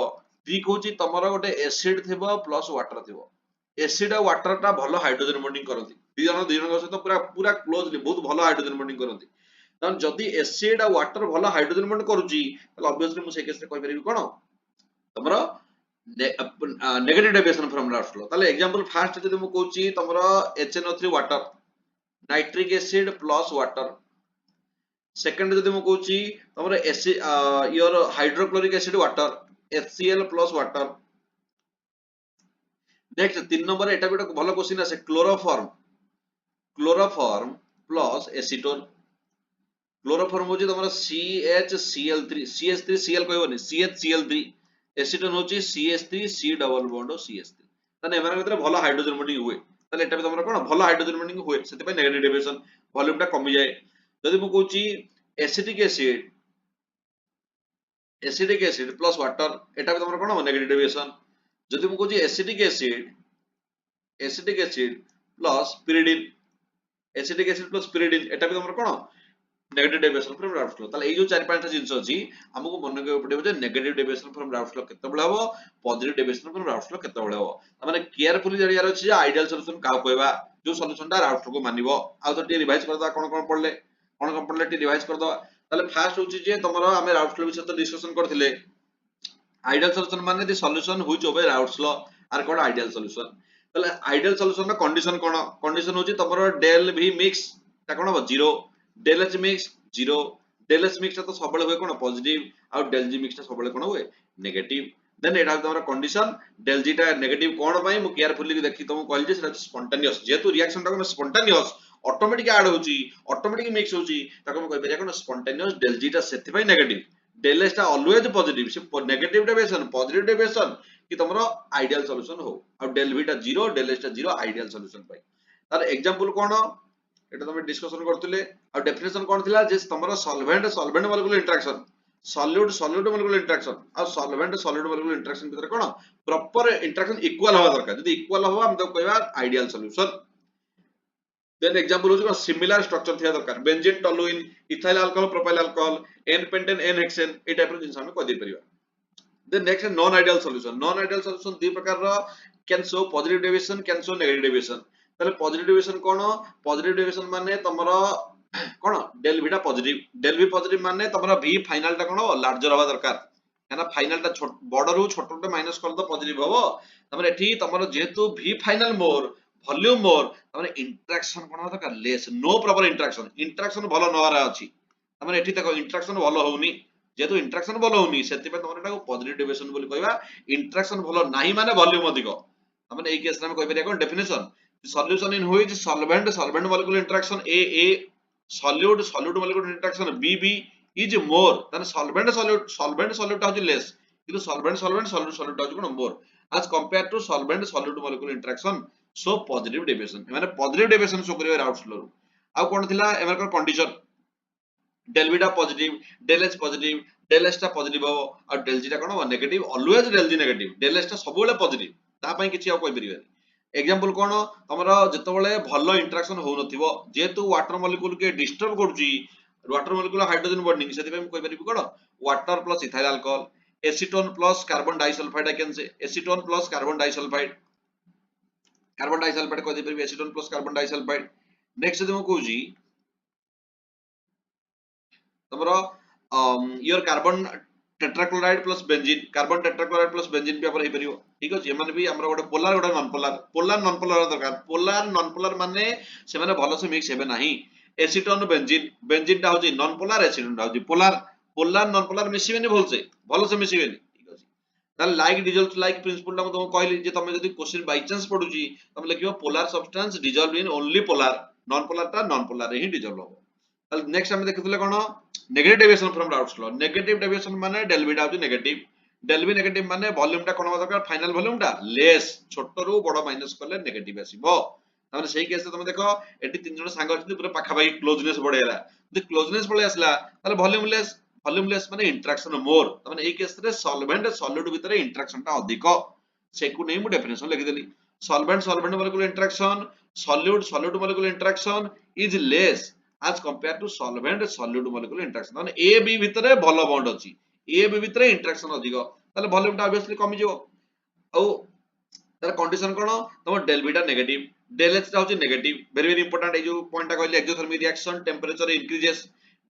ଟ୍ରିକ୍ ହଉଛି ତମର ଗୋଟେ ଏସିଡ ଥିବ ପ୍ଲସ ୱାଟର ଥିବ एसिड और वाटर टा भलो हाइड्रोजन बॉन्डिंग करती दुई जन सहित पूरा पूरा क्लोजली बहुत भलो हाइड्रोजन बॉन्डिंग करती तन जदी एसिड और वाटर भलो हाइड्रोजन बॉन्ड करूची तले ऑब्वियसली मु से केस रे कहि परिबी कोन तमरो negative deviation from Raoult law तले एग्जांपल फर्स्ट जदी मु कहूची तमरो HNO3 water nitric acid plus water second जदी मु कहूची तमरो your hydrochloric acid water HCl plus water next 3 number एटा गोटे भलो क्वेश्चन आसे क्लोरोफॉर्म प्लस एसीटोन क्लोरोफॉर्म होची तमरा CHCl3 CH3Cl कहबनी CHCl3 एसीटोन होची CH3C डबल बॉन्ड CH3 तने एमार भीतर भलो हाइड्रोजन बॉन्डिंग हुए तले एटा भी तमरा कोन भलो हाइड्रोजन बॉन्डिंग हुए सेति पय नेगेटिव डेविएशन वॉल्यूम टा कमी जाए जदी मु कहूची एसिटिक एसिड प्लस वाटर एटा भी तमरा कोन नेगेटिव डेविएशन जदी मु कहूची acetic acid plus pyridine acetic acid plus pyridine एटा भी तमरा कोन negative deviation from Raoult law ताले ए जो चार पांचटा जिंस अछि हमको मन के पड़िबो जे negative deviation from Raoult law केते बेले हबो positive deviation from Raoult law केते बेले हबो माने केयरफुली जानियार अछि जे आइडियल सॉल्यूशन का कहबा जो सॉल्यूशन टा राउल्ट को मानिबो आ तो टी रिवाइज करदा कोन पड़ले टी रिवाइज करदा ताले फास्ट होछि जे तमरो हमें राउल्ट लॉ विषय तो डिस्कशन करथिले आइडियल सॉल्यूशन माने the solution which obey Raoult law are called ideal solution ताले आइडियल सॉल्यूशन ना कंडीशन होछि तमरो डेल v मिक्स ता कोन हो 0 del h mix 0 del s mix तो सबले होय कोन पॉजिटिव और डेल g मिक्स ता सबले कोन होय नेगेटिव देन एटा तमरो कंडीशन डेल g ता नेगेटिव कोन पई मु केयरफुली देखि तुम कहल जे सेटा स्पॉन्टेनियस जेतु रिएक्शन ता कोन स्पॉन्टेनियस ऑटोमेटिक ऐड होची ऑटोमेटिक मिक्स होची ताको म कहि परिया कोन स्पॉन्टेनियस डेल g ता सेति पई नेगेटिव डेल s ता ऑलवेज पॉजिटिव से नेगेटिव डेविएशन पॉजिटिव डेविएशन कि तमरो आइडियल सॉल्यूशन हो और डेल v ता 0 डेल s ता 0 आइडियल सॉल्यूशन पई तार एग्जांपल कोन एटा तमे डिस्कशन करथिले और डेफिनेशन कोन थिला जे तमरो solvent molecular interaction solute molecular interaction और सॉल्वेंट मॉलिक्यूलर इंटरेक्शन भीतर कोन प्रॉपर इंटरेक्शन इक्वल होवा दरकार यदि इक्वल होवा हम तो कहबा आइडियल सॉल्यूशन देन एग्जांपल हो सिमिलर स्ट्रक्चर थिया दरकार benzene toluene ethyl alcohol propyl alcohol n pentane n hexane ए टाइप रो जिंस हम कह दे परिबा then next non ideal solution दी प्रकार रो can show positive deviation can show negative deviation ताले पॉजिटिव डेविएशन पॉजिटिव डेविएशन माने तमरो कोन डेल v टा पॉजिटिव माने तमरो v फाइनल टा कोन लार्जर होवा दरकार याना फाइनल टा बॉर्डर रो छोटो टा माइनस कर दो पॉजिटिव होबो तमरे एठी तमरो जेतु v फाइनल मोर वॉल्यूम मोर तमरे इंटरेक्शन कोन होता का लेस नो प्रॉपर इंटरेक्शन भलो नवारा अछि तमरे एठी तक इंटरेक्शन भलो होउनी जेतु इंटरेक्शन भलो होउनी सेति पे तमरे एटा पॉजिटिव डेविएशन बोली कहबा इंटरेक्शन भलो नाही माने वॉल्यूम अधिक तमरे एई केस रे हम कहि परिया कोन definition solution in which solvent molecule interaction a solute molecule interaction b is more than solvent solute is less किंतु solvent solute is more as compared to solvent solute molecule interaction so positive deviation माने positive deviation show करियो Raoult law आ कोन थिला एमर condition del v टा positive del h positive del s टा positive हो और डेल g टा कोन negative always del g negative del s टा सब बेले पॉजिटिव ता पई किछि आ कोइ परिबे एग्जांपल कोन तमरा जतबेले भलो इंटरेक्शन हो नथिबो जेतु वाटर मॉलिक्यूल के डिस्टर्ब करची वाटर मॉलिक्यूल हाइड्रोजन बॉन्डिंग सेति पे कोइ परिबी कोन water plus ethyl alcohol acetone plus carbon disulphide I can say acetone plus carbon disulphide कोइ दे परिबी acetone plus carbon disulphide next जे म कहूजी तमरा your carbon tetrachloride plus benzene paper हे परियो ठीक अछि एमाने भी हमरा गोटे पोलर गोटे नॉन पोलर दरकार पोलर माने से माने भलो से मिक्स हेबे नाही एसीटोन बेंजीन ता होजी नॉन पोलर एसीटोन ता होजी पोलर नॉन पोलर मिसिबेनी भलो से मिसिबेनी ठीक अछि ताले लाइक डिसॉल्व लाइक प्रिंसिपल ता तुम कहली जे तमे जदी क्वेश्चन बाय चांस पडुची तमे लिखियो polar substance dissolve in only polar ता नॉन पोलर रे ही डिसॉल्व हो ताले नेक्स्ट हम देखितले कोन negative deviation from Raoult law negative deviation माने डेल v टा होजी नेगेटिव माने वॉल्यूम टा कोन दरकार फाइनल वॉल्यूम टा लेस छोटो रु बडो माइनस करले नेगेटिव आसीबो ताने सेही केस तुम देखो एटी तीन जण सांग अछि पूरा पाखा बाई क्लोजनेस बढेला जदि क्लोजनेस बळे आसला ताले वॉल्यूम लेस माने इंटरेक्शन मोर ताने एई केस रे सॉल्वेंट सॉल्यूट भितरे इंटरेक्शन टा अधिक सेकु नै मु डेफिनेशन लिखि देली solvent solvent molecular interaction, solute solute molecular interaction is less as compared to solvent solute molecular interaction মানে A B ভিতরে ଭଲ bond ଅଛି A B ভিতরে interaction ଅଧିକ ତାହେଲେ ভলিউম টা obviously কমি ଯିବ ଆଉ ତାର condition କଣ ତମ del v ଟା negative del h ଟା ହଉଛି negative very very important ଏଇ ଯୋଉ point ଟା କହିଲି exothermic reaction temperature increases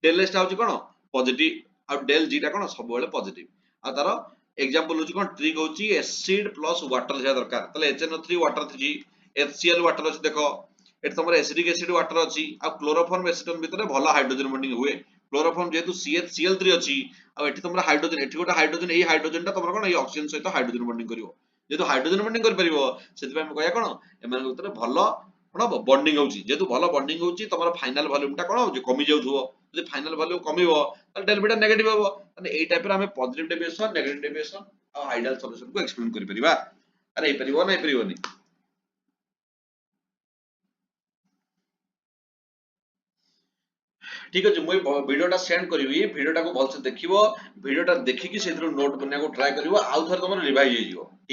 del h ଟା ହଉଛି କଣ positive ଆଉ del g ଟା କଣ ସବୁବେଳେ positive ଆଉ ତାର example ହଉଛି କଣ trick ହଉଛି acid plus water ଥିବା ଦରକାର ତାହେଲେ HNO3 water 3 HCl water ଅଛି ଦେଖ ଏଠି ତମର acidic acid water ଅଛି ଆଉ chloroform acetone ଭିତରେ ଭଲ ହାଇଡ୍ରୋଜେନ ବଣ୍ଡିଂ ହୁଏ chloroform ଯେହେତୁ CH_Cl3 ଅଛି ଆଉ ଏଠି ତମର ହାଇଡ୍ରୋଜେନ ଏଠି ଗୋଟେ ହାଇଡ୍ରୋଜେନ ଏଇ ହାଇଡ୍ରୋଜେନ ଟା ତମର କଣ ଏଇ ଅକ୍ସିଜେନ ସହିତ ହାଇଡ୍ରୋଜେନ ବଣ୍ଡିଂ କରିବ ଯେହେତୁ ହାଇଡ୍ରୋଜେନ ବଣ୍ଡିଂ କରିପାରିବ ସେଥିପାଇଁ ଆମେ କହିବା କଣ ଏମାନଙ୍କ ଭିତରେ ଭଲ କଣ ହବ ବଣ୍ଡିଂ ହଉଛି ଯେହେତୁ ଭଲ ବଣ୍ଡିଂ ହଉଛି ତମର ଫାଇନାଲ ଭଲ୍ୟୁମ ଟା କଣ ହଉଛି କମି ଯାଉଥିବ ଯଦି ଫାଇନାଲ ଭଲ୍ୟୁମ କମିବ ତାହେଲେ ଡେଲ ଭି ଟା ନେଗେଟିଭ ହବ ତାହେଲେ ଏଇ ଟାଇପ ର ଆମେ ପଜିଟିଭ ଡେଭିଏସନ ନେଗେଟିଭ ଡେଭିଏସନ ଆଉ ଆଇଡିଆଲ ସଲ୍ୟୁସନ କୁ ଏକ୍ସପ୍ଲେନ କରିପାରିବା ଆରେ ହେଇପାରିବ ନା ହେଇପାରିବନି ঠিক ଅଛି ମୁଁ ଏଇ ଭିଡିଓଟା ସେଣ୍ଡ କରିବି ଭିଡିଓଟାକୁ ଭଲସେ ଦେଖିବ ଭିଡିଓଟା ଦେଖିକି ସେଥିରୁ ନୋଟ ବନେଇବାକୁ ଟ୍ରାଏ କରିବ ଆଉ ଥରେ ତମର ରିଭାଇଜ ହେଇଯିବ